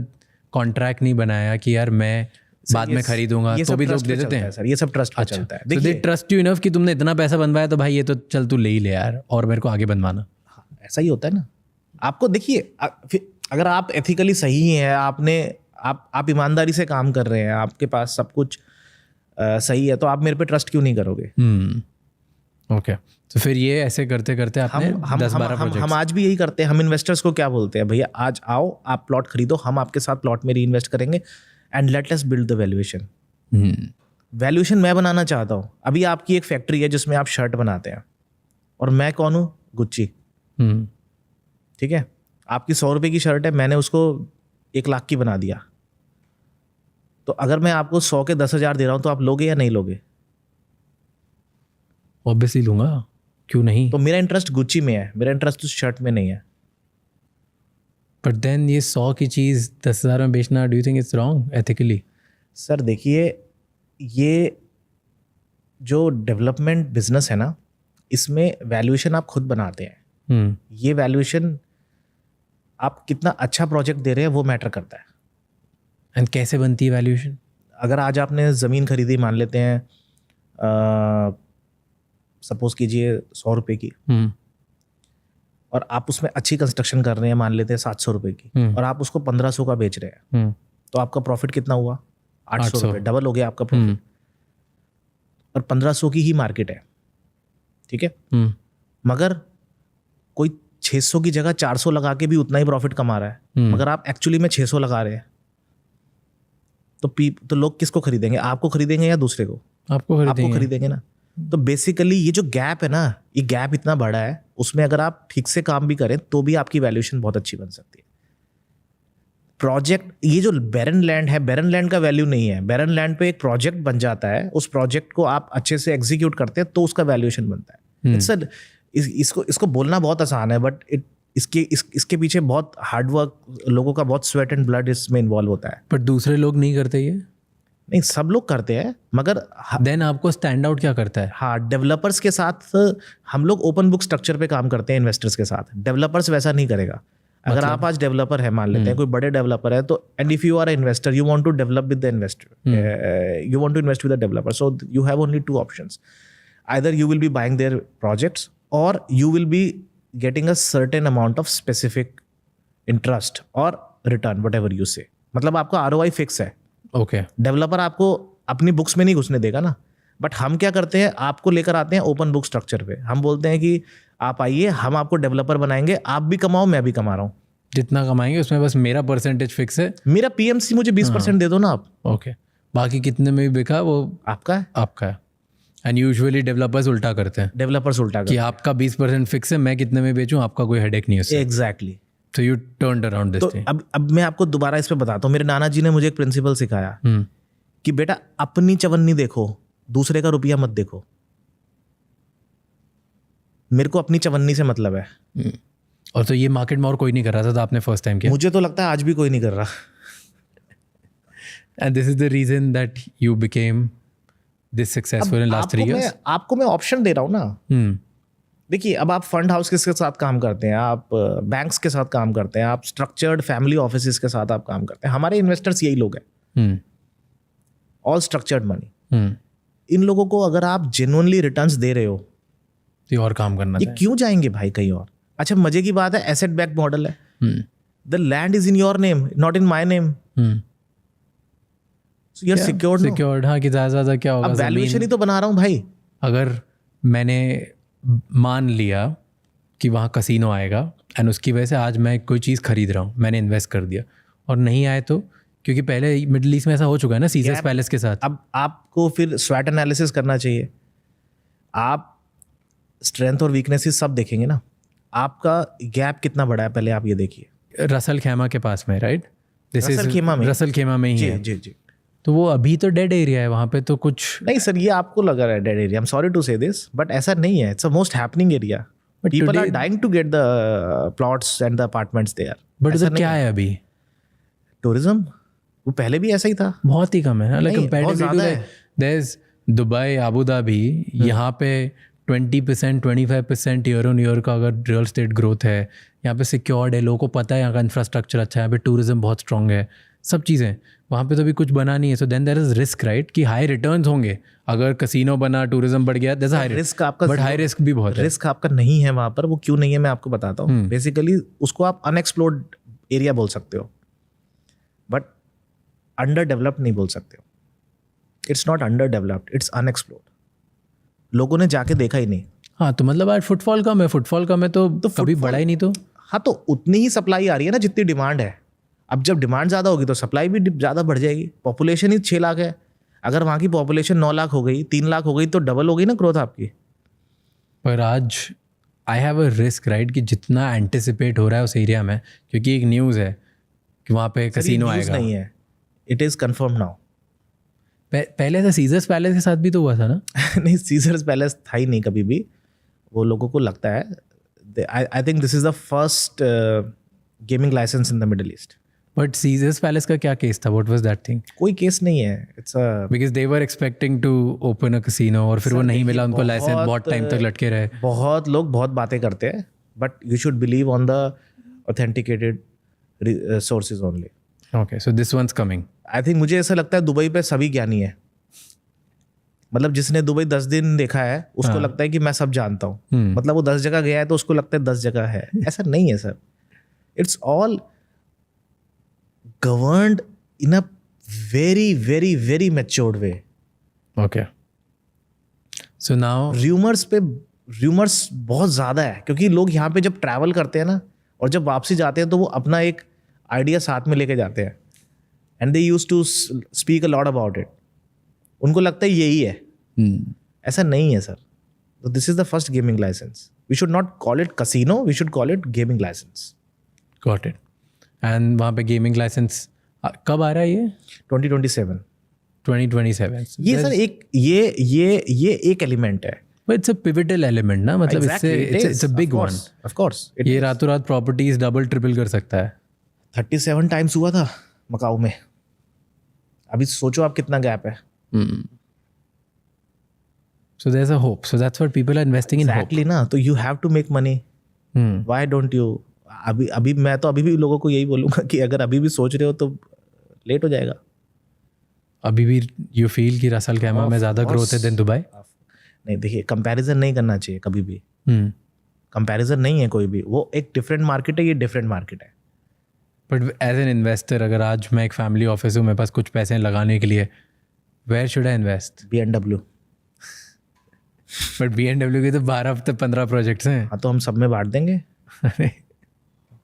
कॉन्ट्रैक्ट नहीं बनाया कि यार मैं बाद में खरीदूंगा, तो भी लोग दे देते हैं? सर, ये सब ट्रस्ट पे चलता है. देखिए, ट्रस्ट यू इनफ कि तुमने इतना पैसा बनवाया तो भाई ये तो चल तू ले ही ले यार, और मेरे को आगे बनवाना. ऐसा ही होता है ना. आपको देखिए, अगर आप एथिकली सही हैं, आप ईमानदारी से काम कर रहे हैं, आपके पास सब कुछ सही है, तो आप मेरे पे ट्रस्ट क्यों नहीं करोगे? ओके, तो फिर ये ऐसे करते करते आपने 10-12 प्रोजेक्ट्स. हम आज भी यही करते हैं. हम इन्वेस्टर्स को क्या बोलते हैं, भैया आज आओ आप प्लॉट खरीदो, हम आपके साथ प्लॉट में री इन्वेस्ट करेंगे and let us build the valuation. Valuation मैं बनाना चाहता हूँ. अभी आपकी एक फैक्ट्री है जिसमें आप शर्ट बनाते हैं और मैं कौन हूँ, गुच्ची. ठीक है, आपकी 100 रुपये की शर्ट है, मैंने उसको 1 लाख की बना दिया. तो अगर मैं आपको 100 के 10,000 दे रहा हूँ तो आप लोगे या नहीं लोगे? ऑब्वियसली लूंगा, क्यों नहीं. तो मेरा इंटरेस्ट गुच्ची में है, मेरा इंटरेस्ट उस शर्ट में नहीं है. बट देन ये 100 की चीज़ 10,000 में बेचना, do you think it's wrong ethically? Sir देखिए, ये जो डेवलपमेंट बिजनेस है ना, इसमें वैल्यूएशन आप खुद बनाते हैं. ये वैल्यूएशन आप कितना अच्छा प्रोजेक्ट दे रहे हैं वो मैटर करता है. एंड कैसे बनती है वैल्यूएशन? अगर आज आपने ज़मीन खरीदी, मान लेते हैं सपोज कीजिए 100 रुपये की, और आप उसमें अच्छी कंस्ट्रक्शन कर रहे हैं, मान लेते हैं 700 रुपये की, और आप उसको 1500 का बेच रहे हैं, तो आपका प्रॉफिट कितना हुआ? 800 रुपये. डबल हो गया आपका प्रॉफिट. और 1500 की ही मार्केट है, ठीक है. मगर कोई 600 की जगह 400 लगा के भी उतना ही प्रॉफिट कमा रहा है, मगर आप एक्चुअली में 600 लगा रहे हैं. तो लोग किसको खरीदेंगे? आपको खरीदेंगे या दूसरे को? आपको खरीदेंगे ना. तो बेसिकली ये जो गैप है ना, ये गैप इतना बड़ा है, उसमें अगर आप ठीक से काम भी करें तो भी आपकी वैल्यूएशन बहुत अच्छी बन सकती है. प्रोजेक्ट, ये जो बैरन लैंड है, बैरन लैंड का वैल्यू नहीं है. बैरन लैंड पे एक प्रोजेक्ट बन जाता है, उस प्रोजेक्ट को आप अच्छे से एग्जीक्यूट करते हैं तो उसका वैल्यूएशन बनता है. सर इसको बोलना बहुत आसान है, बट इसके पीछे बहुत हार्डवर्क, लोगों का बहुत स्वेट एंड ब्लड इसमें इन्वॉल्व होता है. बट दूसरे लोग नहीं करते ये? नहीं, सब लोग करते हैं, मगर देन आपको स्टैंड आउट क्या करता है? हाँ, डेवलपर्स के साथ हम लोग ओपन बुक स्ट्रक्चर पे काम करते हैं इन्वेस्टर्स के साथ. डेवलपर्स वैसा नहीं करेगा. अगर आप आज डेवलपर है, मान लेते हैं कोई बड़े डेवलपर है, तो and if you are a investor, you want to develop with the investor, you want to invest with the developer, so you have only 2 options. Either you will be buying their projects और you will be getting a certain amount of specific interest or return, whatever you say. मतलब आपका ROI fix है. Okay. Developer आपको अपनी books में नहीं घुसने देगा ना. बट हम क्या करते हैं, आपको लेकर आते हैं ओपन बुक स्ट्रक्चर पे. हम बोलते हैं कि आप आइए, हम आपको डेवलपर बनाएंगे, आप भी कमाओ, मैं भी कमा रहा हूँ. जितना कमाएंगे उसमें बस मेरा परसेंटेज फिक्स है. मेरा PMC मुझे 20% दे दो ना आप. ओके. बाकी कितने में भी बिका वो आपका है. आपका है. एंड यूजुअली डेवलपर्स उल्टा करते हैं. डेवलपर्स उल्टा कि आपका 20% फिक्स है, मैं कितने में बेचूं, आपका कोई हेडेक नहीं है. एग्जैक्टली. तो you turned around this thing. अब मैं आपको दोबारा इस पे बताता हूँ. मेरे नाना जी ने मुझे एक प्रिंसिपल सिखाया कि बेटा अपनी चवन्नी देखो, दूसरे का रुपया मत देखो. मेरे को अपनी चवन्नी से मतलब है. और तो ये मार्केट में और कोई नहीं कर रहा था, तो आपने फर्स्ट टाइम किया? मुझे तो लगता है आज भी कोई नहीं कर रहा. And this is the reason that you became this successful in last 3 years. आपको मैं ऑप्शन दे रहा हूँ ना. देखिए, अब आप फंड हाउस के साथ काम करते हैं, आप बैंक्स के साथ काम करते हैं, आप स्ट्रक्चर्ड फैमिली ऑफिसेस के साथ आप काम करते हैं. हमारे इन्वेस्टर्स यही लोग हैं, ऑल स्ट्रक्चर्ड मनी. इन लोगों को अगर आप जेन्युइनली रिटर्न्स दे रहे हो तो और काम करना ये क्यों जाएंगे भाई कहीं और. अच्छा, मजे की बात है, एसेट बैक मॉडल है. The land is in your name, not in my name. So you're secured. हाँ, कि ज़्यादा क्या होगा. अब वैल्यूएशन ही तो बना रहा हूँ भाई. अगर मैंने मान लिया कि वहाँ कसीनो आएगा एंड उसकी वजह से आज मैं कोई चीज़ खरीद रहा हूँ, मैंने इन्वेस्ट कर दिया, और नहीं आए तो, क्योंकि पहले मिडिल ईस्ट में ऐसा हो चुका है ना सीजर्स पैलेस के साथ. अब आपको फिर स्वैट एनालिसिस करना चाहिए. आप स्ट्रेंथ और वीकनेसेस सब देखेंगे ना. आपका गैप कितना बड़ा है पहले आप ये देखिए. रसल खेमा के पास में, राइट? रसल खेमा में ही जी, है. जी जी. तो वो अभी तो डेड एरिया है वहाँ पे, तो कुछ नहीं सर, ये आपको लगा रहा है dead area. I am sorry to say this, but ऐसा नहीं है. It's a most happening area. People are dying to get the plots and the apartments there. But तो क्या है अभी? टूरिज्म. वो पहले भी ऐसा ही था. बहुत ही कम है ना, like comparatively there is Dubai, Abu Dhabi, यहाँ पे 20% 25% ईयर ऑन ईयर का अगर रियल एस्टेट ग्रोथ है. यहाँ पे सिक्योर्ड है, लोगों को पता है यहाँ का इंफ्रास्ट्रक्चर अच्छा है, यहाँ पे टूरिज्म बहुत स्ट्रॉन्ग है, सब चीज़ें. वहाँ पे तो अभी कुछ बना नहीं है. So then there is risk, right, कि हाई रिटर्न्स होंगे अगर कसीनो बना, टूरिज्म बढ़ गया. दैट्स हाई रिस्क आपका, बट हाई रिस्क भी बहुत है. रिस्क आपका नहीं है वहाँ पर. वो क्यों नहीं है मैं आपको बताता हूँ. बेसिकली उसको आप अनएक्सप्लोर्ड एरिया बोल सकते हो, बट अंडर डेवलप्ड नहीं बोल सकते हो. It's not under developed, it's unexplored. लोगों ने जाके देखा ही नहीं. हाँ, तो मतलब आज फुटफॉल कम है तो कभी बढ़ा ही नहीं तो. हाँ, तो उतनी ही सप्लाई आ रही है ना जितनी डिमांड है. अब जब डिमांड ज़्यादा होगी तो सप्लाई भी ज़्यादा बढ़ जाएगी. पॉपुलेशन ही 6 लाख है. अगर वहाँ की पॉपुलेशन 9 लाख हो गई, 3 लाख हो गई, तो डबल हो गई ना ग्रोथ आपकी. पर आज I have a risk right कि जितना एंटिसिपेट हो रहा है उस एरिया में, क्योंकि एक न्यूज़ है कि वहाँ पे कसिनो आएगा. नहीं है, इट इज़ कन्फर्म नाउ. पहले तो सीजर्स पैलेस के साथ भी तो हुआ था ना. नहीं, सीजर्स पैलेस था ही नहीं कभी भी. वो लोगों को लगता है. I think this is the first gaming license in the middle east. But Caesars palace का क्या केस था? What was that thing? कोई केस नहीं है. It's a because they were expecting to open a casino और फिर वो नहीं मिला उनको लाइसेंस, बहुत टाइम तक लटके रहे. बहुत लोग बहुत बातें करते हैं, but you should believe on the authenticated sources only. Okay, so this one's coming. I think मुझे ऐसा लगता है दुबई पे सभी ज्ञानी है. मतलब जिसने दुबई 10 दिन देखा है उसको लगता है कि मैं सब जानता हूँ. मतलब वो 10 जगह गया है तो उसको लगता है 10 जगह है. ऐसा नहीं है sir. It's all governed in a very very very matured way. Okay, so now rumours बहुत ज़्यादा है, क्योंकि लोग यहाँ पे जब ट्रैवल करते हैं ना और जब वापसी जाते हैं तो वो अपना एक आइडिया साथ में लेके जाते हैं. And they use to speak a lot about it. उनको लगता है यही है. ऐसा नहीं है सर. तो this is the first gaming license. We should not call it casino, we should call it gaming license. Got it. And वहाँ पे गेमिंग लाइसेंस कब आ रहा है ये? 2027. 2027. ये सर ये एक एलिमेंट है. But it's a pivotal element ना, मतलब it's a big one. Of course. ये रातों रात प्रॉपर्टीज डबल ट्रिपल कर सकता है. 37 टाइम्स हुआ था मकाऊ में. अभी सोचो आप कितना गैप है. So there's a hope. So that's what people are investing in. Exactly ना. तो you have to make money. Why don't you? अभी मैं तो अभी भी लोगों को यही बोलूँगा कि अगर अभी भी सोच रहे हो तो लेट हो जाएगा. अभी भी you feel कि रसल कैमा में ज़्यादा ग्रोथ है देन दुबई? नहीं, देखिए कंपैरिजन नहीं करना चाहिए कभी भी. कंपैरिजन नहीं है कोई भी. वो एक डिफरेंट मार्केट है, ये डिफरेंट मार्केट है. बट एज एन इन्वेस्टर, अगर आज मैं एक फैमिली ऑफिस हूँ, मेरे पास कुछ पैसे लगाने के लिए, where should I invest? BMW. But BMW के तो 12-15 प्रोजेक्ट्स हैं. हाँ, तो हम सब में बांट देंगे.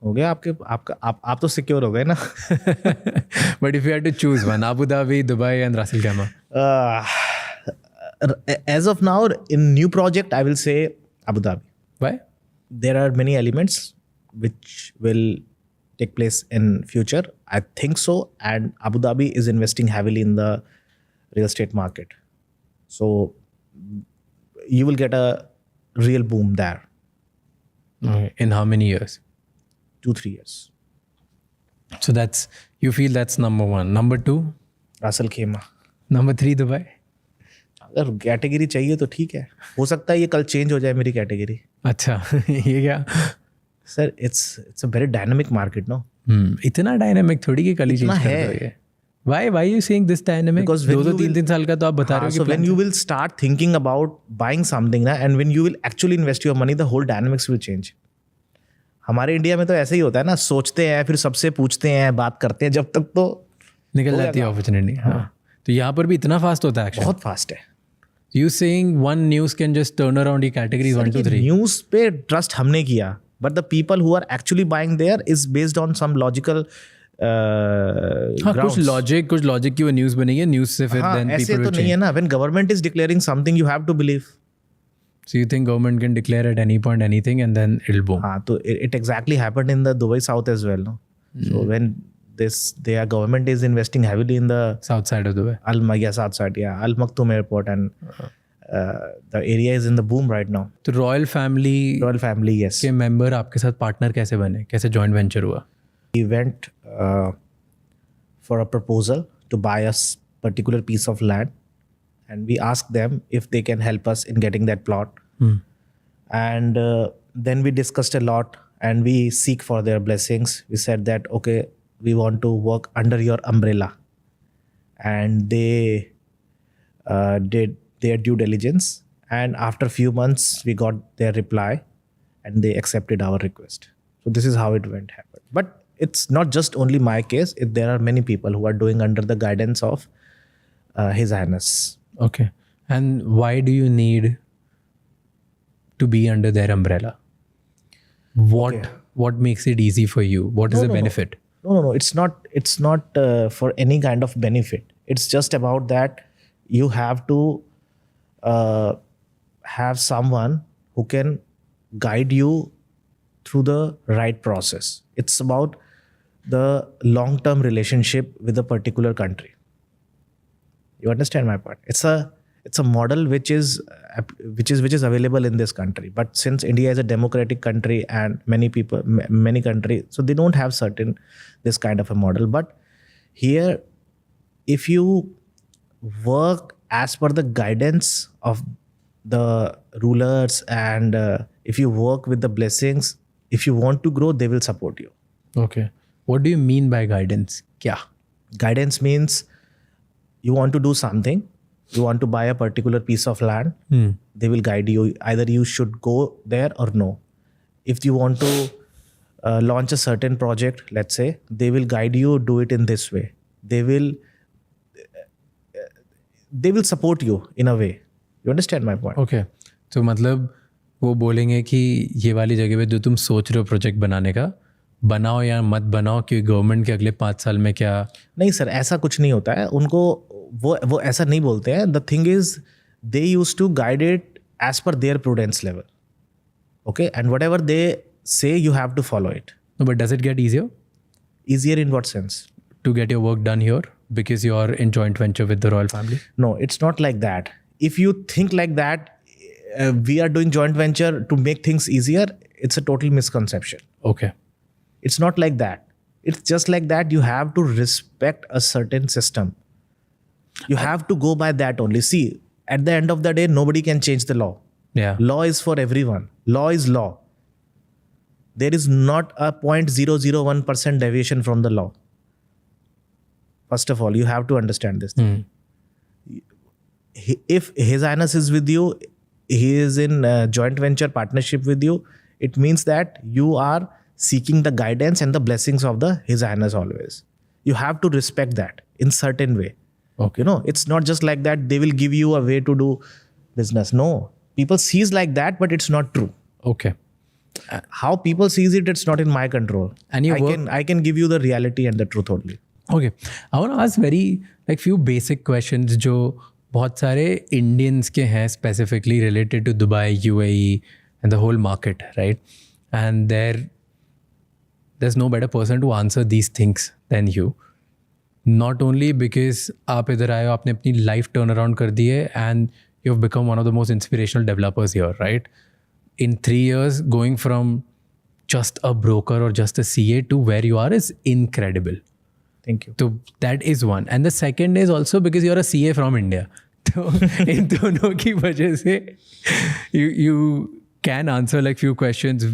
हो गया आप तो सिक्योर हो गए ना. But if you had to choose one, Abu Dhabi, Dubai and Ras Al Khaimah. As of now, in new project, I will say Abu Dhabi. Why? There are many elements which will take place in future. I think so. And Abu Dhabi is investing heavily in the real estate market. So you will get a real boom there. Okay. In how many years? 2-3 years. So you feel that's number one. Number two? Ras Al Khaimah. Number three, Dubai. अगर category चाहिए तो ठीक है, हो सकता है ये कल चेंज हो जाए मेरी कैटेगरी. अच्छा. ये क्या sir? It's a very dynamic market. No, इतना डायनामिक थोड़ी कि कल ही चेंज कर दोगे. Why you saying this dynamic? Because 2-3 साल का तो आप बता रहे हो. So when you will start thinking about buying something ना, and when you will actually invest your money, the whole dynamics will change. हमारे इंडिया में तो ऐसे ही होता है ना, सोचते हैं फिर सबसे पूछते हैं, बात करते हैं, जब तक तो निकल जाती है अपॉर्चुनिटी. हाँ, तो यहाँ पर भी इतना फास्ट होता है. बहुत फास्ट है. You saying one news can just turn around the categories 1 to 3? News पे ट्रस्ट हमने किया, but the people who are actually buying there is based on some logical हाँ, कुछ लॉजिक की वो न्यूज़ बनी है, न्यूज़ से फिर then ऐसे people तो नहीं है ना. When government is declaring something, you have to believe. So you think government can declare at any point anything and then it'll boom? हाँ, तो it exactly happened in the Dubai South as well, no? So when their government is investing heavily in the south side of Dubai. South side, yeah, Al Maktoum Airport, and the area is in the boom right now. तो royal family yes, के member आपके साथ partner कैसे बने, कैसे joint venture हुआ? We went for a proposal to buy a particular piece of land, and we asked them if they can help us in getting that plot. And then we discussed a lot, and we seek for their blessings. We said that, okay, we want to work under your umbrella. And they did their due diligence. And after a few months, we got their reply, and they accepted our request. So this is how it happened. But it's not just only my case. There are many people who are doing under the guidance of His Highness. Okay. And why do you need to be under their umbrella? What makes it easy for you? What is the benefit? No. It's not for any kind of benefit. It's just about that you have to have someone who can guide you through the right process. It's about the long-term relationship with a particular country. You understand my point? It's a model which is available in this country. But since India is a democratic country and many countries, so they don't have this kind of a model. But here, if you work as per the guidance of the rulers and if you work with the blessings, if you want to grow, they will support you. Okay. What do you mean by guidance? Kya? Guidance means you want to do something. You want to buy a particular piece of land. They will guide you. Either you should go there or no. If you want to launch a certain project, let's say, they will guide you, do it in this way. They will support you in a way. You understand my point? Okay. तो मतलब वो बोलेंगे कि ये वाली जगह पे जो तुम सोच रहे हो प्रोजेक्ट बनाने का, बनाओ या मत बनाओ, क्योंकि गवर्नमेंट के अगले 5 साल में क्या. नहीं सर, ऐसा कुछ नहीं होता है. उनको वो ऐसा नहीं बोलते हैं. The thing is they use to guide it as per their prudence level. Okay, and whatever they say you have to follow it. But does it get easier? Easier in what sense? To get your work done here because you are in joint venture with the royal family? No, it's not like that. If you think like that, we are doing joint venture to make things easier, it's a total misconception. Okay. It's not like that. It's just like that. You have to respect a certain system. You have to go by that only. See, at the end of the day, nobody can change the law. Yeah. Law is for everyone. Law is law. There is not a 0.001% deviation from the law. First of all, you have to understand this thing. If His Highness is with you, he is in joint venture partnership with you, it means that you are seeking the guidance and the blessings of the His Highness always. You have to respect that in certain way. Okay. You know, it's not just like that they will give you a way to do business. No, people sees like that, but it's not true. Okay. How people sees it, it's not in my control. And you I can give you the reality and the truth only. Okay. I want to ask few basic questions जो बहुत सारे Indians के हैं, specifically related to Dubai, UAE and the whole market, right? And there's no better person to answer these things than you. Not only because आप इधर आए हो, आपने अपनी life turn around कर दी है and you've become one of the most inspirational developers here, right? In 3 years, going from just a broker or just a CA to where you are is incredible. Thank you. So that is one. And the second is also because you're a CA from India. So in दोनों की वजह से you can answer like few questions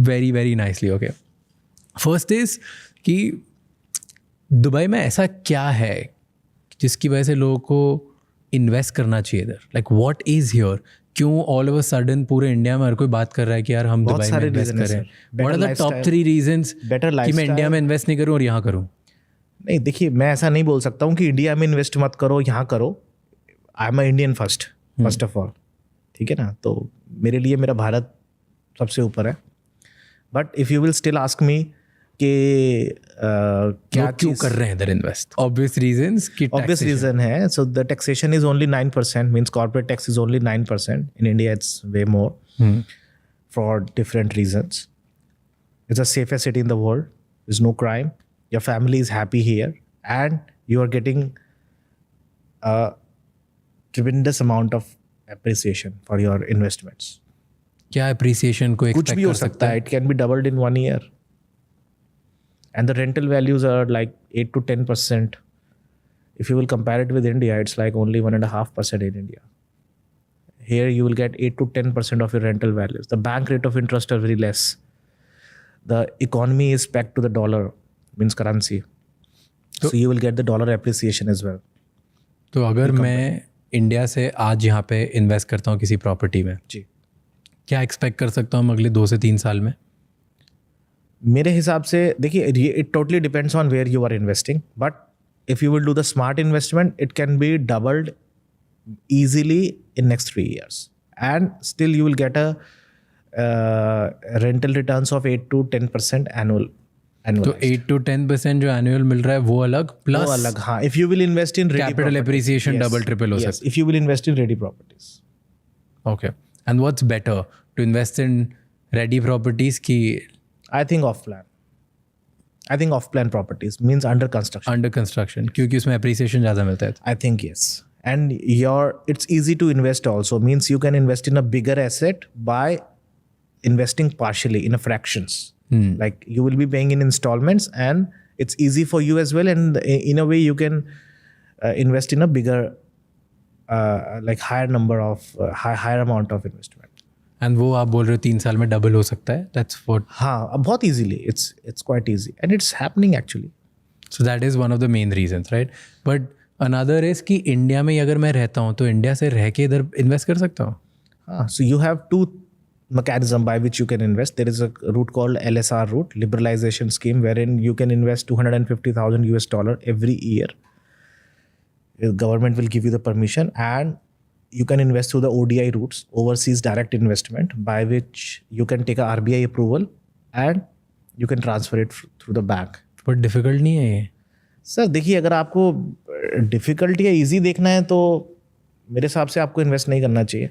very, very nicely. Okay. First is कि Dubai में ऐसा क्या है जिसकी वजह से लोगों को इन्वेस्ट करना चाहिए इधर? Like what is here? क्यों all of a sudden पूरे इंडिया में हर कोई बात कर रहा है कि यार हम दुबई में इन्वेस्ट करें? What are the top 3 reasons कि मैं इंडिया में इन्वेस्ट नहीं करूँ और यहाँ करूँ? नहीं, देखिए, मैं ऐसा नहीं बोल सकता हूँ कि इंडिया में इन्वेस्ट मत करो, यहाँ करो. I am a Indian first of all. ठीक है ना? तो मेरे लिए मेरा भारत सबसे ऊपर है. But if you will still ask me कि क्या क्यों कर रहे हैं इधर इन्वेस्ट? ऑब्वियस रीजन है. So the taxation is only 9%, means corporate tax is only 9%. In India it's way more for different reasons. It's a safest city in the world. There is no crime. Your family is happy here and you are getting a tremendous amount of appreciation for your investments. क्या appreciation को कुछ भी हो सकता है. It can be doubled in 1 year. And the rental values are like 8 to 10%. If you will compare it with India, it's like only 1.5% in India. Here you will get 8 to 10% of your rental values. The bank rate of interest are very less. The economy is pegged to the dollar. Means currency. So you will get the dollar appreciation as well. तो अगर मैं India से आज यहाँ पे invest करता हूँ किसी प्रॉपर्टी में, जी, क्या एक्सपेक्ट कर सकता हूँ अगले 2 से 3 साल में? मेरे हिसाब से देखिए, it totally depends on where you are investing. But if you will do the smart investment, it can be doubled easily in next 3 years. and still you will get a rental returns of 8 to 10% annual. तो 8 to 10% जो annual मिल रहा है वो अलग वो plus अलग, हाँ. If you will invest in ready capital properties, appreciation yes, double triple हो yes, सकता if you will invest in ready properties. है. Okay and what's better to invest in ready properties की I think off plan. I think off plan properties means under construction. Under construction क्योंकि उसमें appreciation ज़्यादा मिलता है. I think yes. And it's easy to invest also, means you can invest in a bigger asset by investing partially in a fractions. Like you will be paying in installments and it's easy for you as well. And in a way you can invest in a bigger, like higher number of, higher amount of investment. And वो आप बोल रहे हो 3 साल में double हो सकता है. दैट्स व्हाट हाँ, बहुत easily. It's quite easy and it's happening actually. So that is one of the main reasons right. But another is कि इंडिया में अगर मैं रहता हूँ तो इंडिया से रह के इधर इन्वेस्ट कर सकता हूँ. So you have two mechanism by which you can invest. There is a route called LSR route, liberalization scheme, wherein you can invest $250,000 every year. The government will give you the permission, and you can invest through the ODI routes, overseas direct investment, by which you can take a RBI approval and you can transfer it through the bank. But difficult नहीं है ये. Sir देखिए, अगर आपको difficulty या easy देखना है तो मेरे हिसाब से आपको इन्वेस्ट नहीं करना चाहिए.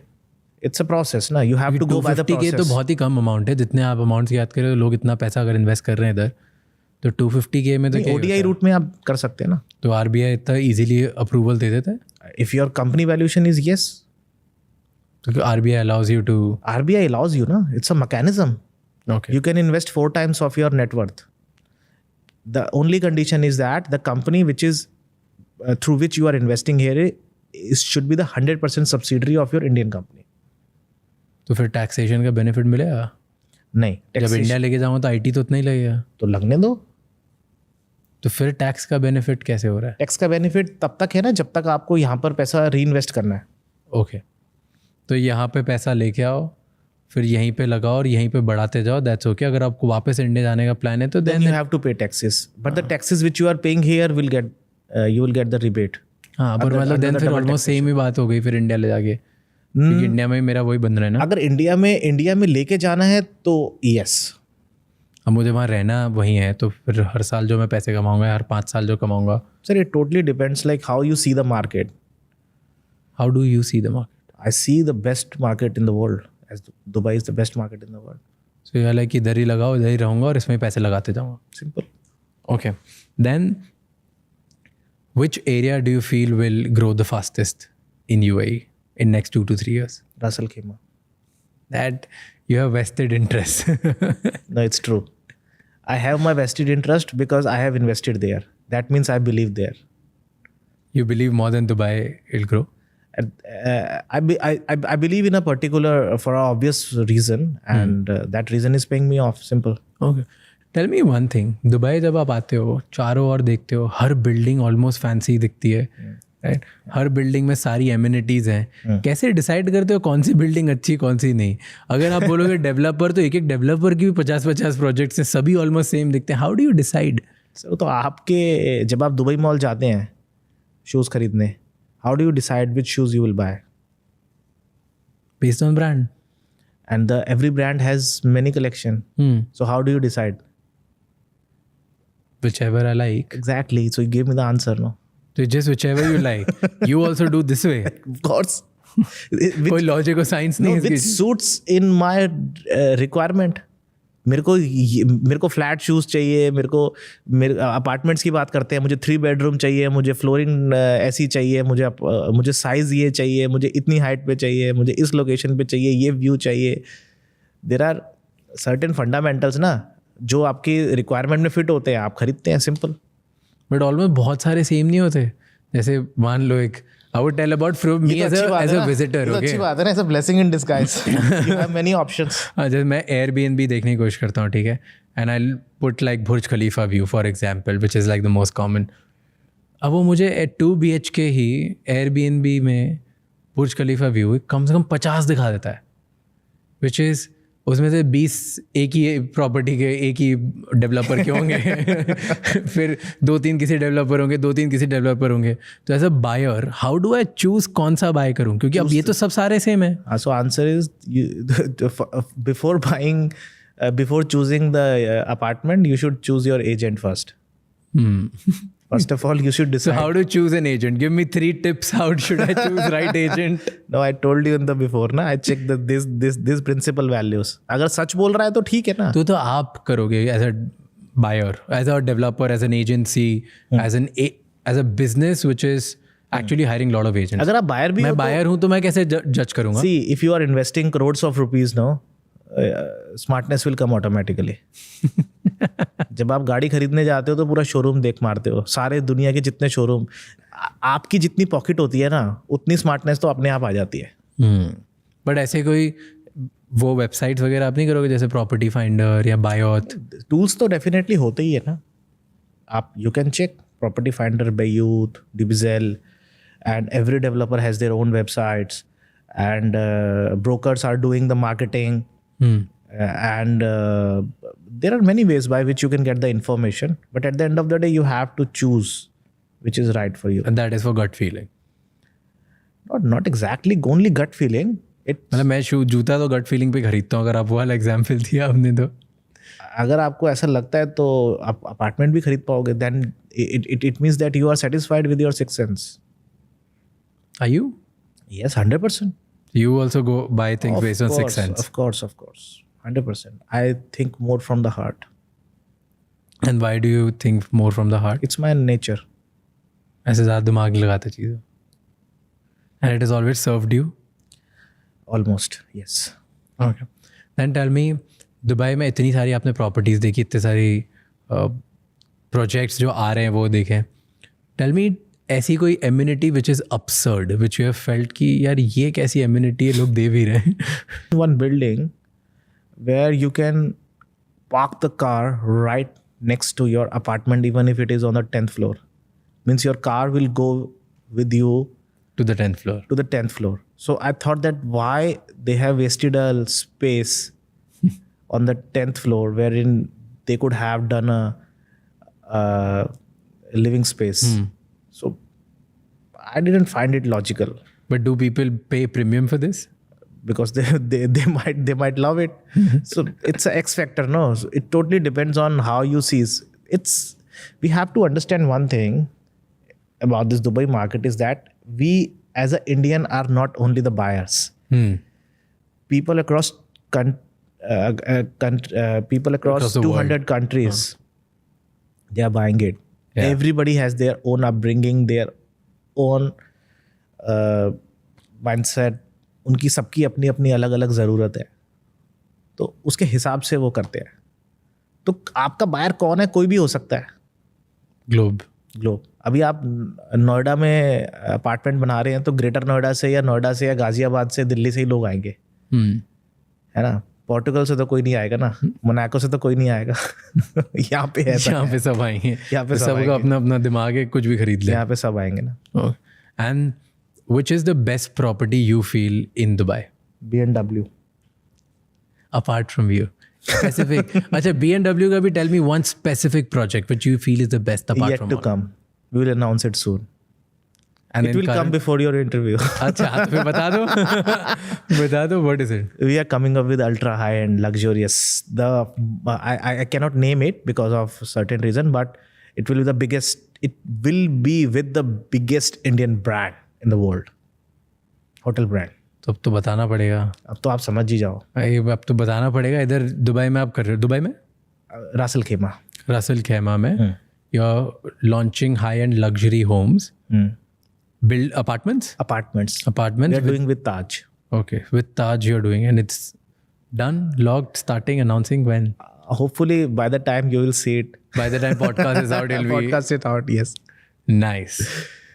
इट्स अ प्रोसेस ना, you have to go by the 250K तो बहुत ही कम अमाउंट है. जितने आप अमाउंट की बात करें लोग इतना पैसा अगर इन्वेस्ट कर रहे हैं इधर तो 250K में तो क्या ODI रूट में आप कर सकते हैं ना. तो RBI इतना इजीली अप्रूवल दे देता है. If your company valuation is yes, तो RBI allows you to RBI allows you, na. It's a mechanism. okay. You can invest 4 times of your net worth. The only condition is that the company which is through which you are investing here should be the 100% subsidiary of your Indian company. तो फिर taxation का benefit मिलेगा. नहीं, जब taxation India लेके जाऊँ तो IT तो उतना ही लगेगा. तो लगने दो. तो फिर टैक्स का बेनिफिट कैसे हो रहा है. टैक्स का बेनिफिट तब तक है ना जब तक आपको यहाँ पर पैसा री इन्वेस्ट करना है. ओके तो यहाँ पे पैसा लेके आओ फिर यहीं पे लगाओ और यहीं पे बढ़ाते जाओ. That's okay. अगर आपको वापस इंडिया जाने का प्लान है तो Then then you have to pay taxes. But the taxes which you are paying here will get you will get the rebate. हाँ पर मतलब देन फिर ऑलमोस्ट सेम ही बात हो गई फिर इंडिया ले जाके. क्योंकि इंडिया में मेरा वही बंद रहा है ना. अगर इंडिया में लेके जाना है तो यस. अब मुझे वहाँ रहना वहीं है तो फिर हर साल जो मैं पैसे कमाऊंगा हर 5 साल जो कमाऊंगा. Sir it totally depends like how you see the market. How do you see the market. I see the best market in the world. As Dubai is the best market in the world. सो ये like इधर ही लगाओ इधर ही रहूँगा और इसमें पैसे लगाते जाऊँगा. Simple. Okay. Then, which area do you feel will grow the fastest in UAE in next 2 to 3 years? Russell Khema. That you have vested interest. No, it's true. I have my vested interest because I have invested there. That means I believe there. You believe more than Dubai will grow? And, I believe in a particular, for an obvious reason, and that reason is paying me off. Simple. Okay. Tell me one thing. Dubai जब आप आते हो चारों ओर देखते हो हर building almost fancy दिखती है. Right. हर building में सारी एमिनिटीज़ हैं. कैसे डिसाइड करते हो कौन सी बिल्डिंग अच्छी कौन सी नहीं. अगर आप बोलोगे डेवलपर तो एक डेवलपर की भी 50-50 प्रोजेक्ट्स हैं सभी ऑलमोस्ट सेम दिखते हैं. How do you decide. Sir तो आपके जब आप दुबई मॉल जाते हैं शूज़ खरीदने, how do you decide which shoes you will buy? Based on brand. And every brand has many collection. So how do you decide? Whichever I like. Exactly. So you gave me the answer, no? So just whichever you like. You also do this way. Of course. कोई logic और science नहीं है which इसकी. suits in my requirement. मेरे को flat shoes चाहिए. मेरे apartments की बात करते हैं. मुझे 3 बेडरूम चाहिए. मुझे फ्लोरिंग ऐसी चाहिए. मुझे साइज़ ये चाहिए. मुझे इतनी हाइट पे चाहिए. मुझे इस लोकेशन पे चाहिए. ये व्यू चाहिए. देयर आर सर्टेन फंडामेंटल्स ना जो आपकी रिक्वायरमेंट में फिट होते हैं. आप खरीदते हैं. सिंपल. बट ऑलमोस्ट बहुत सारे सेम नहीं होते. जैसे मान लो एक I would tell about from me as a visitor. Okay. अच्छी बात है ना. It's a blessing in disguise. You have many options. जैसे मैं Airbnb देखने की कोशिश करता हूँ ठीक है. And I'll put like Burj Khalifa view for example which is like the most common. अब वो मुझे 2 BHK ही Airbnb में Burj Khalifa view कम से कम 50 दिखा देता है. Which is उसमें से 20 एक ही प्रॉपर्टी के एक ही डेवलपर के होंगे फिर 2-3 किसी डेवलपर होंगे, 2-3 किसी डेवलपर होंगे. तो as a buyer how do I choose कौन सा बाय करूँ, क्योंकि अब ये तो सब सारे सेम है. So answer is before buying, before choosing the apartment, you should choose your agent first. First of all, you should So decide. how to choose an agent? Give me 3 tips. How should I choose right agent? No, I told you in the before ना. I checked this principal values. अगर सच बोल रहा है तो ठीक है ना. तो आप करोगे as a buyer, as a developer, as an agency, as a business which is actually hiring a lot of agents. अगर आप buyer भी मैं हो तो buyer हूँ तो मैं कैसे जज करूँगा? see, if you are investing crores of rupees, no, smartness will come automatically. जब आप गाड़ी खरीदने जाते हो तो पूरा शोरूम देख मारते हो, सारे दुनिया के जितने शोरूम, आपकी जितनी पॉकेट होती है ना उतनी स्मार्टनेस तो अपने आप आ जाती है. बट ऐसे कोई वो वेबसाइट्स वगैरह आप नहीं करोगे जैसे प्रॉपर्टी फाइंडर या बायऑथ? टूल्स तो डेफिनेटली होते ही है ना. आप you can check Property Finder, Bayut, Dubizzle, and every developer has their own websites and brokers are doing the marketing. And there are many ways by which you can get the information, but at the end of the day you have to choose which is right for you. And that is for gut feeling. Not exactly only gut feeling. मतलब मैं जूता तो gut feeling पे खरीदता हूँ. अगर आप वो वाला एग्जाम्पल दिया आपने तो अगर आपको ऐसा लगता है तो आप अपार्टमेंट भी खरीद पाओगे. then it means that you are satisfied with your sixth sense. Are you? Yes, 100%. You also go buy things based on Of sixth course, sense. of course, 100%. I think more from the heart. And why do you think more from the heart? It's my nature. ऐसे ज़्यादा दिमाग नहीं लगाते चीज़ें. And it has always served you? Almost, yes. Okay. Then tell me, Dubai में इतनी सारी आपने प्रॉपर्टीज़ देखी, इतने सारी प्रोजेक्ट्स जो आ रहे हैं वो देखें. टेल मी ऐसी कोई immunity which is absurd, which you have felt कि यार ये कैसी एम्यूनिटी है, लोग दे भी रहे हैं. One building where you can park the car right next to your apartment even if it is on the 10th floor. Means your car will go with you To the 10th floor. to the 10th floor. So I thought that why they have wasted a space on the 10th floor wherein they could have done a living space. So I didn't find it logical But do people pay premium for this? because they might love it. So it's an X factor, no? So it totally depends on how you see. We have to understand one thing about this Dubai market is that we as an Indian are not only the buyers. People across Across the 200 countries, they are buying it. Yeah. Everybody has their own upbringing, their own mindset. उनकी सबकी अपनी अपनी अलग अलग ज़रूरत है, तो उसके हिसाब से वो करते हैं. तो आपका बायर कौन है? कोई भी हो सकता है. ग्लोब. अभी आप नोएडा में अपार्टमेंट बना रहे हैं तो ग्रेटर नोएडा से या नोएडा से या गाजियाबाद से, दिल्ली से ही लोग आएंगे, है ना. पोर्टुगल से तो कोई नहीं आएगा ना, मोनाको से तो कोई नहीं आएगा. यहाँ पे है, यहाँ पे सब आएंगे. यहाँ पे सब सबका आएंगे. अपना अपना दिमाग है, कुछ भी खरीद ले. यहाँ पे सब आएंगे ना. And which is the best property you feel in Dubai? BMW. Apart from you. Specific. अच्छा, BMW का भी tell me one specific project which you feel is the best apart Yet from to all. come. We will announce it soon. And It in will come current- before your interview. अच्छा, हाँ, तो फिर बता दो. बता दो, what is it? We are coming up with ultra high end luxurious. I cannot name it because of certain reason, but it will be the biggest. It will be with the biggest Indian brand in the world. Hotel brand. तो अब तो बताना पड़ेगा. अब तो आप समझ ही जाओ. अब तो बताना पड़ेगा. इधर दुबई में आप कर रहे हो? दुबई में रासल खेमा. रसल खेमा में you're launching high-end luxury homes. Build apartments? Apartments. Apartments. We are doing with Taj. Okay, with Taj you're doing, and it's done, logged, starting, announcing when? Hopefully by the time you will see it. By the time podcast is out, it'll be Podcast it out. Yes. nice.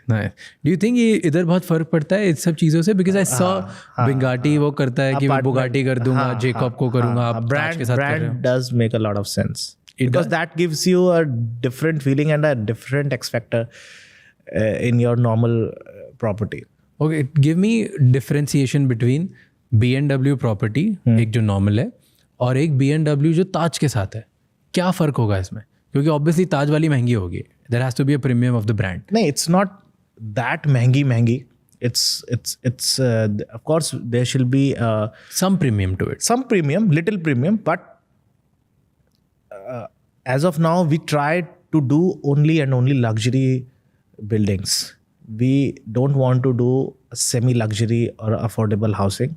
Nice. Do you think ये इधर बहुत फर्क पड़ता है इस सब चीज़ों से? Because I saw बिंगाटी वो करता है कि मैं बुगाटी कर दूंगा, जेकॉब को करूंगा, आप ताज के साथ कर रहे हो. Brand does make a lot of sense. It Because does. that gives you a different feeling and a different X factor in your normal property. Okay, give me differentiation between BMW property, एक जो normal है, और एक BMW जो ताज के साथ है, क्या फ़र्क होगा इसमें? क्योंकि ऑब्वियसली ताज वाली महंगी होगी. There has to be a premium of the brand. No, it's not that महंगी. It's of course there should be Some premium to it. some premium, little premium, but as of now we try to do only and only luxury buildings. We don't want to do semi-luxury or affordable housing.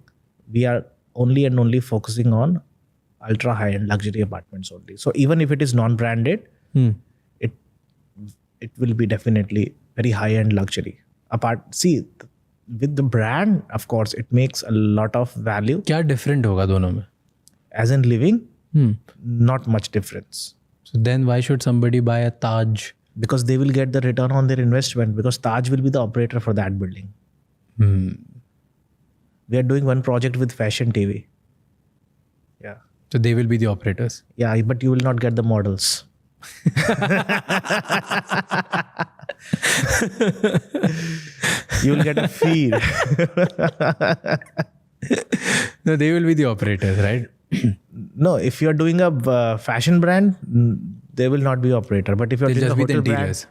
We are only and only focusing on ultra high-end luxury apartments only. So even if it is non-branded, it will be definitely very high-end luxury. With the brand, of course, it makes a lot of value. क्या different होगा दोनों में? As in living, not much difference. So then why should somebody buy a Taj? Because they will get the return on their investment, because Taj will be the operator for that building. We are doing one project with Fashion TV. Yeah. So they will be the operators. Yeah, but you will not get the models. You will get a feed. No, they will be the operators, right? No, if you are doing a fashion brand, they will not be operator. But if you are They'll doing just a be the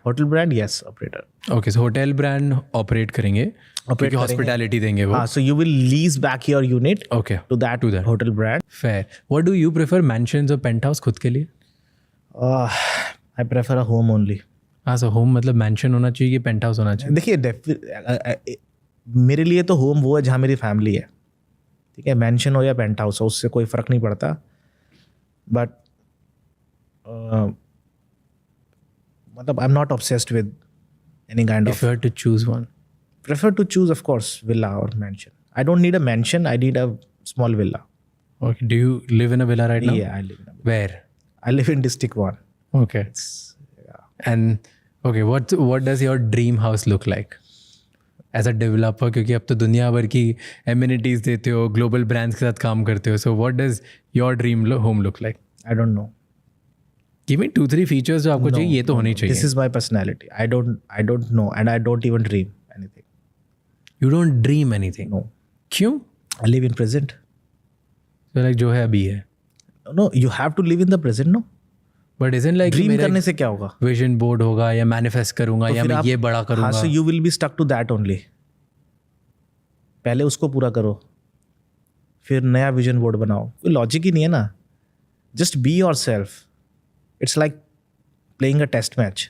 hotel brand, interiors. yes, operator. Okay, so hotel brand operate करेंगे. क्योंकि hospitality देंगे वो. So you will lease back your unit Okay. to that hotel brand. Fair. What do you prefer, mansions or penthouse खुद के लिए? I prefer a home only. हाँ, so home मतलब mansion होना चाहिए कि penthouse होना चाहिए? देखिए मेरे लिए तो होम वो है जहाँ मेरी फैमिली है. ठीक है, मैंशन हो या पेंट हाउस हो, उससे कोई फ़र्क नहीं पड़ता. बट मतलब I am not obsessed with any kind of. If you had to choose one. Prefer to choose, of course, villa or mansion. I don't need a mansion. I need a small villa. Okay. Do you live in a villa right now? Yeah, I live in a villa. Where? I live in District 1. Okay. And okay, what does your dream house look like? As a developer, क्योंकि अब तो दुनिया भर की amenities देते हो, global brands के साथ काम करते हो. So what does your dream home look like? I don't know. Give me 2-3 features जो आपको चाहिए, ये तो होनी चाहिए. This is my personality. I don't know, and I don't even dream anything. You don't dream anything? No. क्यों? I live in present. So like जो है अभी है. No, you have to live in the present, no? But isn't like Dream मेरा करने से क्या होगा? विजन बोर्ड होगा या मैनिफेस्ट करूंगा या मैं ये बड़ा करूंगा. हाँ, so you will be stuck to that only. पहले उसको पूरा करो, फिर नया विजन बोर्ड बनाओ. कोई लॉजिक ही नहीं है ना. Just be yourself. It's like playing a test match.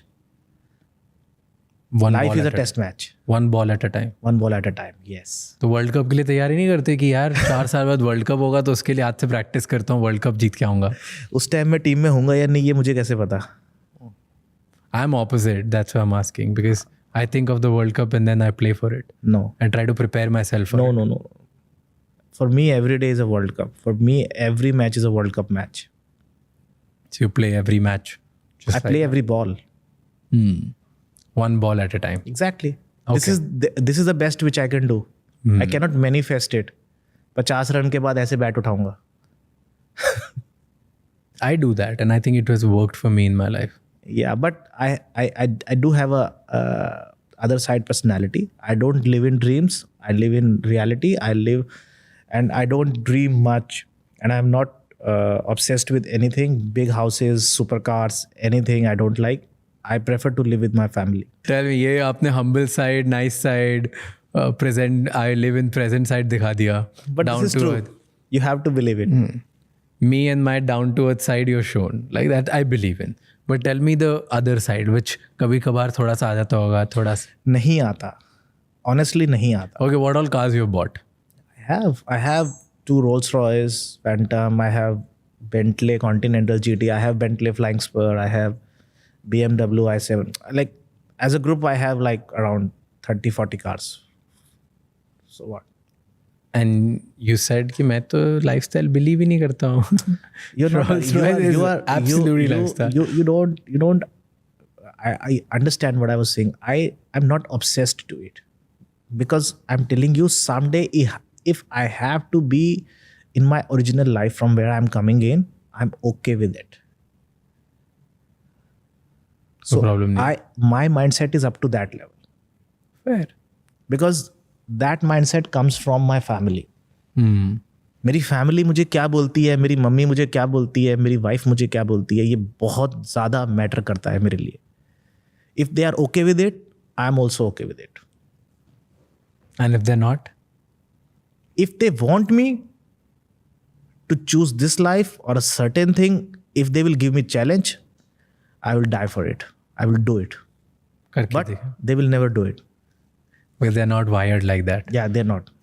One Life ball is a at test match. One ball at a time. One ball at a time. Yes. तो world cup के लिए तैयारी नहीं करते कि यार 4 साल बाद वर्ल्ड कप होगा तो उसके लिए आज से प्रैक्टिस करता हूँ, वर्ल्ड कप जीत के आऊँगा. उस टाइम में टीम में होऊंगा या नहीं ये मुझे कैसे पता? I am opposite, that's why I am asking, because I think of the world cup and then I play for it. No. I try to prepare myself. No. For me, every day is a World Cup. For me, every match is a World Cup match. So you play every match. I play every ball. One ball at a time. Exactly. Okay. This is the best which I can do. I cannot manifest it. 50 run के बाद ऐसे bat उठाऊंगा. I do that and I think it has worked for me in my life. Yeah, but I do have a other side personality. I don't live in dreams. I live in reality. And I don't dream much. And I'm not obsessed with anything. Big houses, supercars, anything I don't like. I prefer to live with my family. Tell me, ये आपने humble side, nice side, present, I live in present side दिखा दिया. But down this is to true. earth. You have to believe it. Me and my down to earth side you're shown. Like that I believe in. But tell me the other side, which कभी कभार थोड़ा सा आ जाता होगा, थोड़ा सा. नहीं आता. Honestly, नहीं आता. Okay, what all cars you bought? I have 2 Rolls Royce Phantom. I have Bentley Continental GT. I have Bentley Flying Spur. I have BMW i7. Like as a group, I have like around 30-40 cars. So what? And you said कि मैं तो lifestyle believe ही नहीं करता हूँ. You're not. You are absolutely lifestyle. You don't. I understand what I was saying. I'm not obsessed to it, because I'm telling you someday if I have to be in my original life from where I'm coming in, I'm okay with it. So No problem. my mindset is up to that level, Fair. because that mindset comes from my family. मेरी family मुझे क्या बोलती है, मेरी mummy मुझे क्या बोलती है, मेरी वाइफ मुझे क्या बोलती है, ये बहुत ज़्यादा मैटर करता है मेरे लिए. If they are okay with it, I am also okay with it. And if they not, If they want me to choose this life or a certain thing, if they will give me challenge, I will die for it. I will do it. करके But देखो. they will never do it. Because they're not wired like that. Yeah, they're not.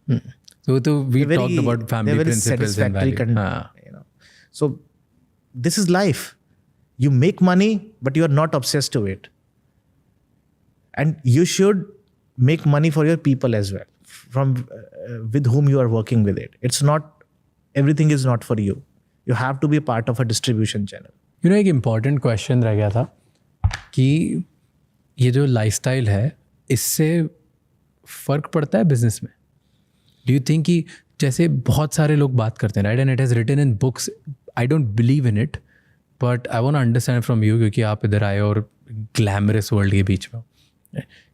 So we They're talked about family they're very principles and satisfactory values. you know. So this is life. You make money, but you are not obsessed to it. And you should make money for your people as well, from with whom you are working with it. It's not, everything is not for you. You have to be a part of a distribution channel. You know, एक important question रह गया था कि ये जो lifestyle है इससे फ़र्क पड़ता है बिजनेस में. डू यू थिंक कि जैसे बहुत सारे लोग बात करते हैं, right, and it has written in books, I don't believe in it, but I want to understand from you, क्योंकि आप इधर आए और ग्लैमरस वर्ल्ड के बीच में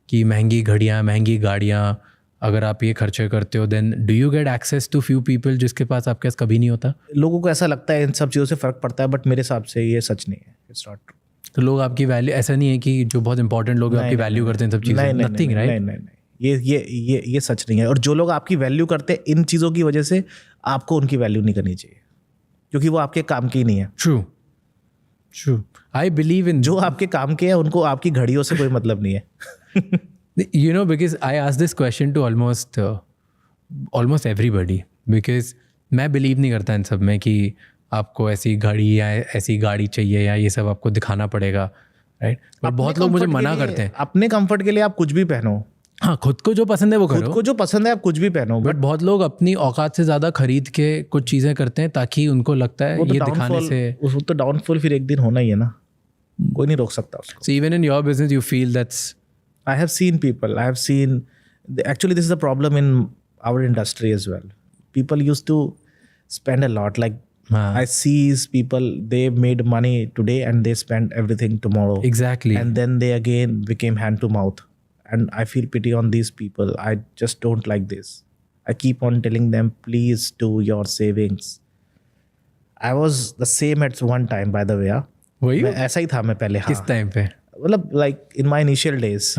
कि महंगी घड़ियाँ, महंगी गाड़ियाँ, अगर आप ये खर्चे करते हो, then do you get access to few people जिसके पास आपके पास कभी नहीं होता. लोगों को ऐसा लगता है इन सब चीज़ों से फ़र्क पड़ता है, बट मेरे हिसाब से ये सच नहीं है. It's not true. तो लोग आपकी वैल्यू, ऐसा नहीं है कि जो बहुत इंपॉर्टेंट लोग हैं आपकी वैल्यू करते हैं सब चीज़ें, नथिंग, राइट? नहीं, ये सच नहीं है. और जो लोग आपकी वैल्यू करते हैं इन चीज़ों की वजह से, आपको उनकी वैल्यू नहीं करनी चाहिए, क्योंकि वो आपके काम की नहीं है. ट्रू. आई बिलीव इन जो आपके काम के हैं उनको आपकी घड़ियों से कोई मतलब नहीं है. You know, because I asked this question to almost everybody, because मैं believe नहीं करता इन सब में कि आपको ऐसी घड़ी या ऐसी गाड़ी चाहिए या ये सब आपको दिखाना पड़ेगा, राइट? पर बहुत लोग मुझे मना करते हैं. अपने कंफर्ट के लिए आप कुछ भी पहनो. हाँ, खुद को जो पसंद है वो करो. खुद को जो पसंद है आप कुछ भी पहनो. बट बहुत लोग अपनी औकात से ज़्यादा खरीद के कुछ चीज़ें करते हैं ताकि उनको लगता है ये दिखाने से. वो तो डाउनफॉल फिर एक दिन होना ही है ना, कोई नहीं रोक सकता उसको. So even in your business you feel that's. I have seen people. Actually, this is a problem in our industry as well. People used to spend a lot. Like I see people, they made money today and they spend everything tomorrow. Exactly. And then they again became hand to mouth. And I feel pity on these people. I just don't like this. I keep on telling them, please do your savings. I was the same at one time, by the way. वही मैं ऐसा ही था मैं पहले. किस time पे? मतलब like in my initial days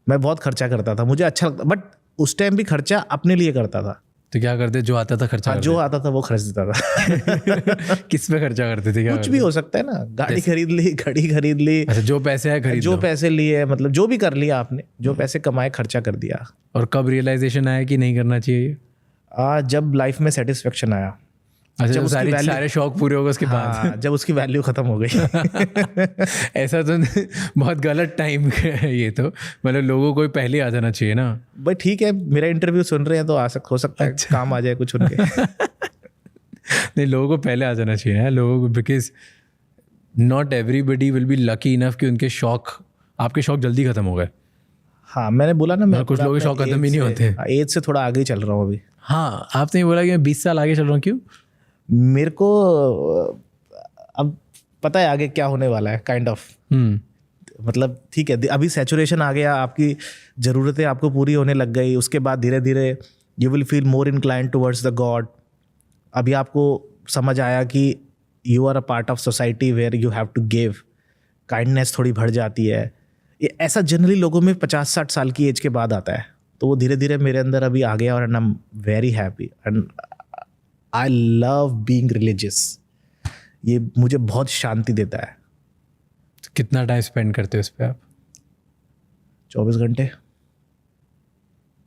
मैं बहुत खर्चा करता था, मुझे अच्छा लगता, बट उस टाइम भी खर्चा अपने लिए करता था. तो क्या करते? जो आता था खर्चा? जो आता था वो खर्च देता था. किस पे खर्चा करते थे? क्या कुछ भी हो सकता है ना, गाड़ी खरीद ली, घड़ी खरीद ली. अच्छा, जो पैसे आए खरीद जो पैसे लिए, मतलब जो भी कर लिया आपने, जो पैसे कमाए खर्चा कर दिया. और कब रियलाइजेशन आया कि नहीं करना चाहिए? जब लाइफ में सेटिस्फेक्शन आया. अच्छा, जब सारे शौक पूरे हो गए उसके बाद. जब उसकी वैल्यू खत्म हो गई. ऐसा तो बहुत गलत टाइम है ये तो. मतलब लोगों को पहले आ जाना चाहिए ना. भाई ठीक है, मेरा इंटरव्यू सुन रहे हैं तो हो सकता है काम आ जाए कुछ उनके. नहीं, लोगों को पहले आ जाना चाहिए लोगों को, because not everybody will be lucky enough कि उनके शौक, आपके शौक जल्दी खत्म हो गए. हाँ, मैंने बोला ना, मैं कुछ लोगों के शौक खत्म ही नहीं होते. एज से थोड़ा आगे ही चल रहा हूँ अभी. हाँ, आपने बोला कि मैं 20 साल आगे चल रहा हूँ. क्यों? मेरे को अब पता है आगे क्या होने वाला है, काइंड ऑफ. मतलब ठीक है, अभी सैचुरेशन आ गया, आपकी ज़रूरतें आपको पूरी होने लग गई. उसके बाद धीरे धीरे you will feel more inclined towards the god. अभी आपको समझ आया कि you are a part of society where you have to give. Kindness थोड़ी बढ़ जाती है. ये ऐसा जनरली लोगों में 50-60 साल की एज के बाद आता है. तो वो धीरे धीरे मेरे अंदर अभी आ गया और I am very happy and I love being religious. ये मुझे बहुत शांति देता है. कितना टाइम स्पेंड करते हो इस पे आप? 24 घंटे.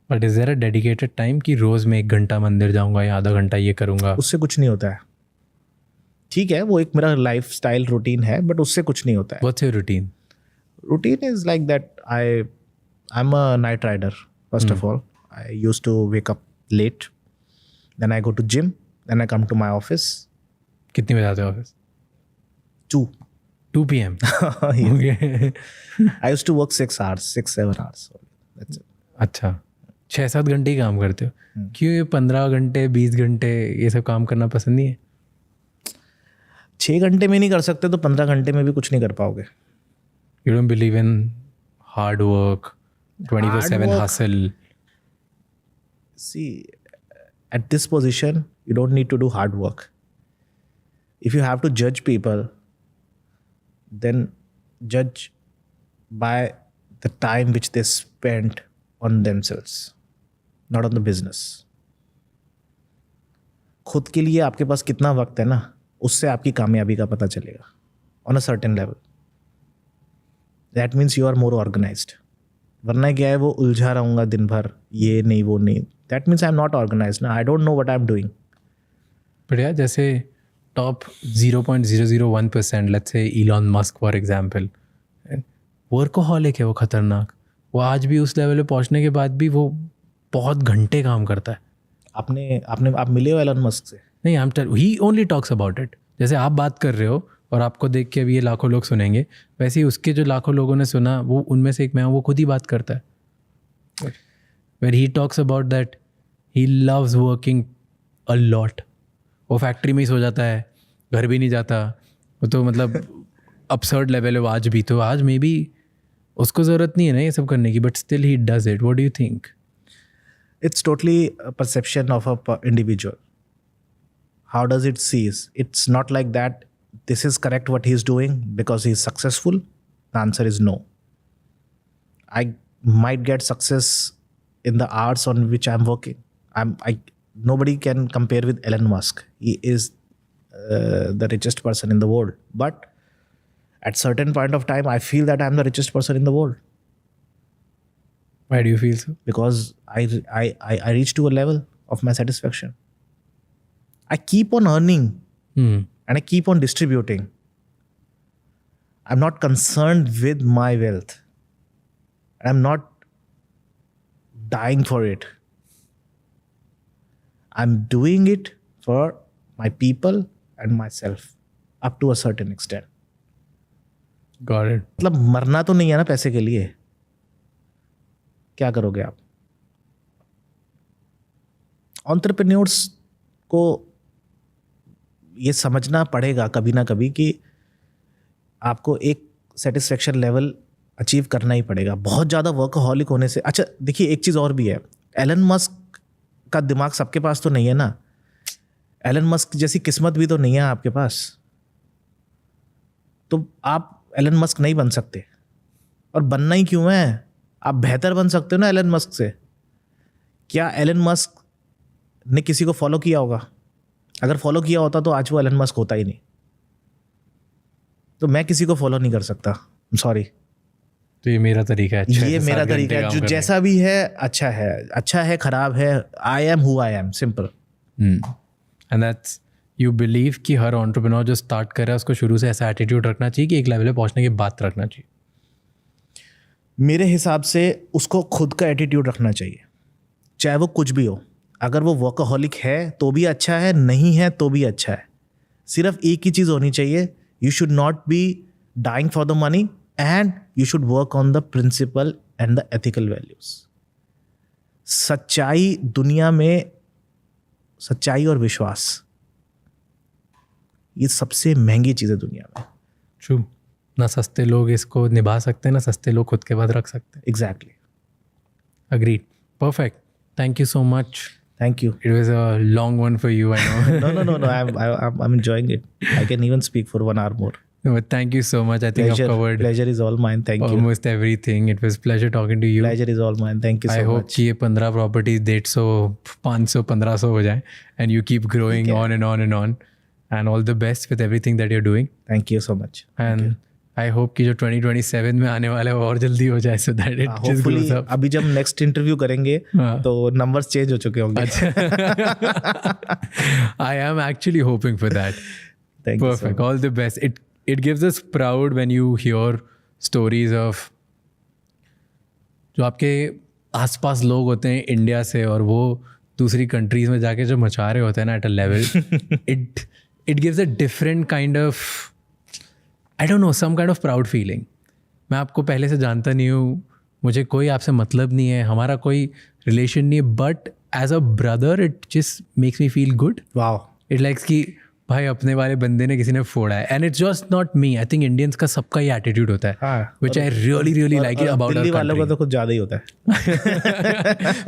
But is there a dedicated time कि रोज मैं 1 घंटा मंदिर जाऊंगा या आधा घंटा ये करूंगा? उससे कुछ नहीं होता है. ठीक है, वो एक मेरा लाइफ स्टाइल रूटीन है, बट उससे कुछ नहीं होता है. What's your routine? Routine is like that. I'm a night rider. First of all, I used to wake up late. Then I go to gym. Then I come to my office. कितने बजे आते हो office? 2 PM. Okay. I used to work 6-7 hours. That's it. अच्छा, 6-7 घंटे ही काम करते हो. क्यों ये 15 घंटे 20 घंटे ये सब काम करना पसंद नहीं है? 6 घंटे में नहीं कर सकते तो 15 घंटे में भी कुछ नहीं कर पाओगे. You don't believe in hard work, 24/7 hustle? See, at this position, You don't need to do hard work. If you have to judge people, then judge by the time which they spent on themselves, not on the business. खुद के लिए आपके पास कितना वक्त है ना, उससे आपकी कामयाबी का पता चलेगा on a certain level. That means you are more organized. वरना क्या है, वो उलझा रहूँगा दिन भर, ये नहीं वो नहीं. That means I'm not organized ना. I don't know what I'm doing. But yeah, जैसे top 0.001%, let's say Elon Musk for example, workaholic है वो, खतरनाक. वो आज भी उस लेवल पे पहुंचने के बाद भी वो बहुत घंटे काम करता है. आप मिले हो एलन मस्क से? नहीं, ही ओनली टॉक्स अबाउट इट. जैसे आप बात कर रहे हो और आपको देख के अभी ये लाखों लोग सुनेंगे, वैसे ही उसके जो लाखों लोगों ने सुना, वो उनमें से एक मैं हूँ, वो खुद ही बात करता है. Where he talks about that he loves working a lot. वो फैक्ट्री में ही सो जाता है, घर भी नहीं जाता. वो तो मतलब अपसर्ड लेवल है वो आज भी. तो आज मे बी उसको ज़रूरत नहीं है ना ये सब करने की, but still he does it. What do you think? It's totally a perception of a individual. How does it sees? It's not like that this is correct what he's doing because he's successful. The answer is no. I might get success in the arts on which I'm working. Nobody can compare with Elon Musk. He is the richest person in the world. But at certain point of time, I feel that I'm the richest person in the world. Why do you feel so? Because I reach to a level of my satisfaction. I keep on earning and I keep on distributing. I'm not concerned with my wealth. I'm not dying for it. I'm doing it for my people and myself up to a certain extent. Got it. मतलब मरना तो नहीं है ना पैसे के लिए. क्या करोगे आप? एंटरप्रेन्योर्स को ये समझना पड़ेगा कभी ना कभी कि आपको एक सेटिस्फेक्शन लेवल अचीव करना ही पड़ेगा. बहुत ज़्यादा वर्कहॉलिक होने से, अच्छा देखिए एक चीज़ और भी है, एलन मस्क का दिमाग सबके पास तो नहीं है ना. एलन मस्क जैसी किस्मत भी तो नहीं है आपके पास. तो आप एलन मस्क नहीं बन सकते. और बनना ही क्यों है? आप बेहतर बन सकते हो ना एलन मस्क से. क्या एलन मस्क ने किसी को फॉलो किया होगा? अगर फॉलो किया होता तो आज वो एलन मस्क होता ही नहीं. तो मैं किसी को फॉलो नहीं कर सकता. सॉरी. तो ये मेरा तरीका है. ये मेरा तरीका है. जो जैसा भी है अच्छा है खराब है. I am who I am. Simple. And that's, you believe कि हर एंटरप्रेन्योर जो स्टार्ट कर रहा है उसको शुरू से ऐसा एटीट्यूड रखना चाहिए कि एक लेवल पे पहुंचने के बाद रखना चाहिए. मेरे हिसाब से उसको खुद का एटीट्यूड रखना चाहिए, चाहे वो कुछ भी हो. अगर वो वर्कहॉलिक है तो भी अच्छा है, नहीं है तो भी अच्छा है. सिर्फ एक ही चीज़ होनी चाहिए, you should not be dying for the money and you should work on the principle and the ethical values. सच्चाई दुनिया में, सच्चाई और विश्वास, ये सबसे महंगी चीज़ है दुनिया में. ट्रू. ना सस्ते लोग इसको निभा सकते हैं, ना सस्ते लोग खुद के बाद रख सकते हैं. Exactly. Agreed. Perfect. Thank you so much. Thank you. It was a long one for you, I know. No. I'm enjoying it. I can even speak for 1 hour more. No, but thank you so much. I think I've covered Pleasure is all mine. Thank you. almost everything. It was pleasure talking to you. Pleasure is all mine. Thank you so I hope much. कि ये 15 properties 150, 500, 1500 हो जाए, and you keep growing on and on and on. And all the best with everything that you're doing. Thank you so much. And I hope कि जो 2027 में आने वाला है वो और जल्दी हो जाए, so that it just grows up. अभी जब नेक्स्ट इंटरव्यू करेंगे तो नंबर्स चेंज हो चुके होंगे. I am actually hoping for that. Thank you so Perfect. much. All the best. It gives us proud when you hear stories of जो आपके आसपास लोग होते हैं इंडिया से और वो दूसरी कंट्रीज में जाके जो मचा रहे होते हैं ना at a level. it gives a different kind of, I don't know, some kind of proud feeling. मैं आपको पहले से जानता नहीं हूँ, मुझे कोई आपसे मतलब नहीं है, हमारा कोई रिलेशन नहीं है, but as a brother it just makes me feel good. Wow. It likes कि भाई अपने वाले बंदे ने किसी ने फोड़ा है. And it's just not me. I think Indians का सबका ही एटीट्यूड होता है, which I really really like it about Delhi वालों का तो कुछ ज्यादा ही होता है.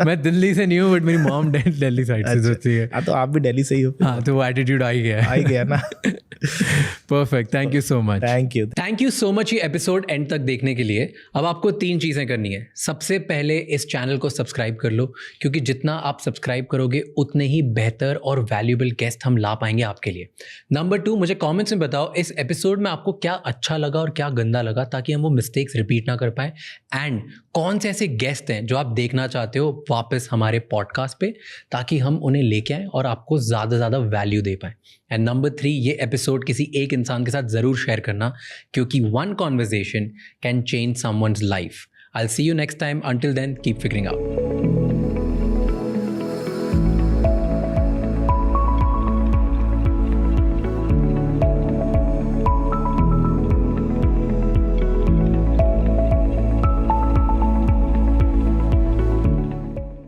मैं दिल्ली से नहीं हूँ, बट मेरी मॉम दिल्ली साइड से होती है. हाँ, तो आप भी दिल्ली से ही हो. हाँ, तो वो एटीट्यूड आ ही गया ना. Perfect. Thank you so much. Thank you so much ये एपिसोड एंड तक देखने के लिए. अब आपको 3 चीज़ें करनी है. सबसे पहले इस चैनल को सब्सक्राइब कर लो, क्योंकि जितना आप सब्सक्राइब करोगे उतने ही बेहतर और वैल्यूएबल गेस्ट हम ला पाएंगे आपके लिए. नंबर 2, मुझे कमेंट्स में बताओ इस एपिसोड में आपको क्या अच्छा लगा और क्या गंदा लगा, ताकि हम वो मिस्टेक्स रिपीट ना कर पाए. एंड कौन से ऐसे गेस्ट हैं जो आप देखना चाहते हो वापस हमारे पॉडकास्ट पे, ताकि हम उन्हें लेके आएँ और आपको ज़्यादा से ज़्यादा वैल्यू दे पाएँ. एंड नंबर 3, ये एपिसोड किसी एक इंसान के साथ ज़रूर शेयर करना, क्योंकि one conversation can change someone's life. I'll see you next time. Until then, keep figuring out.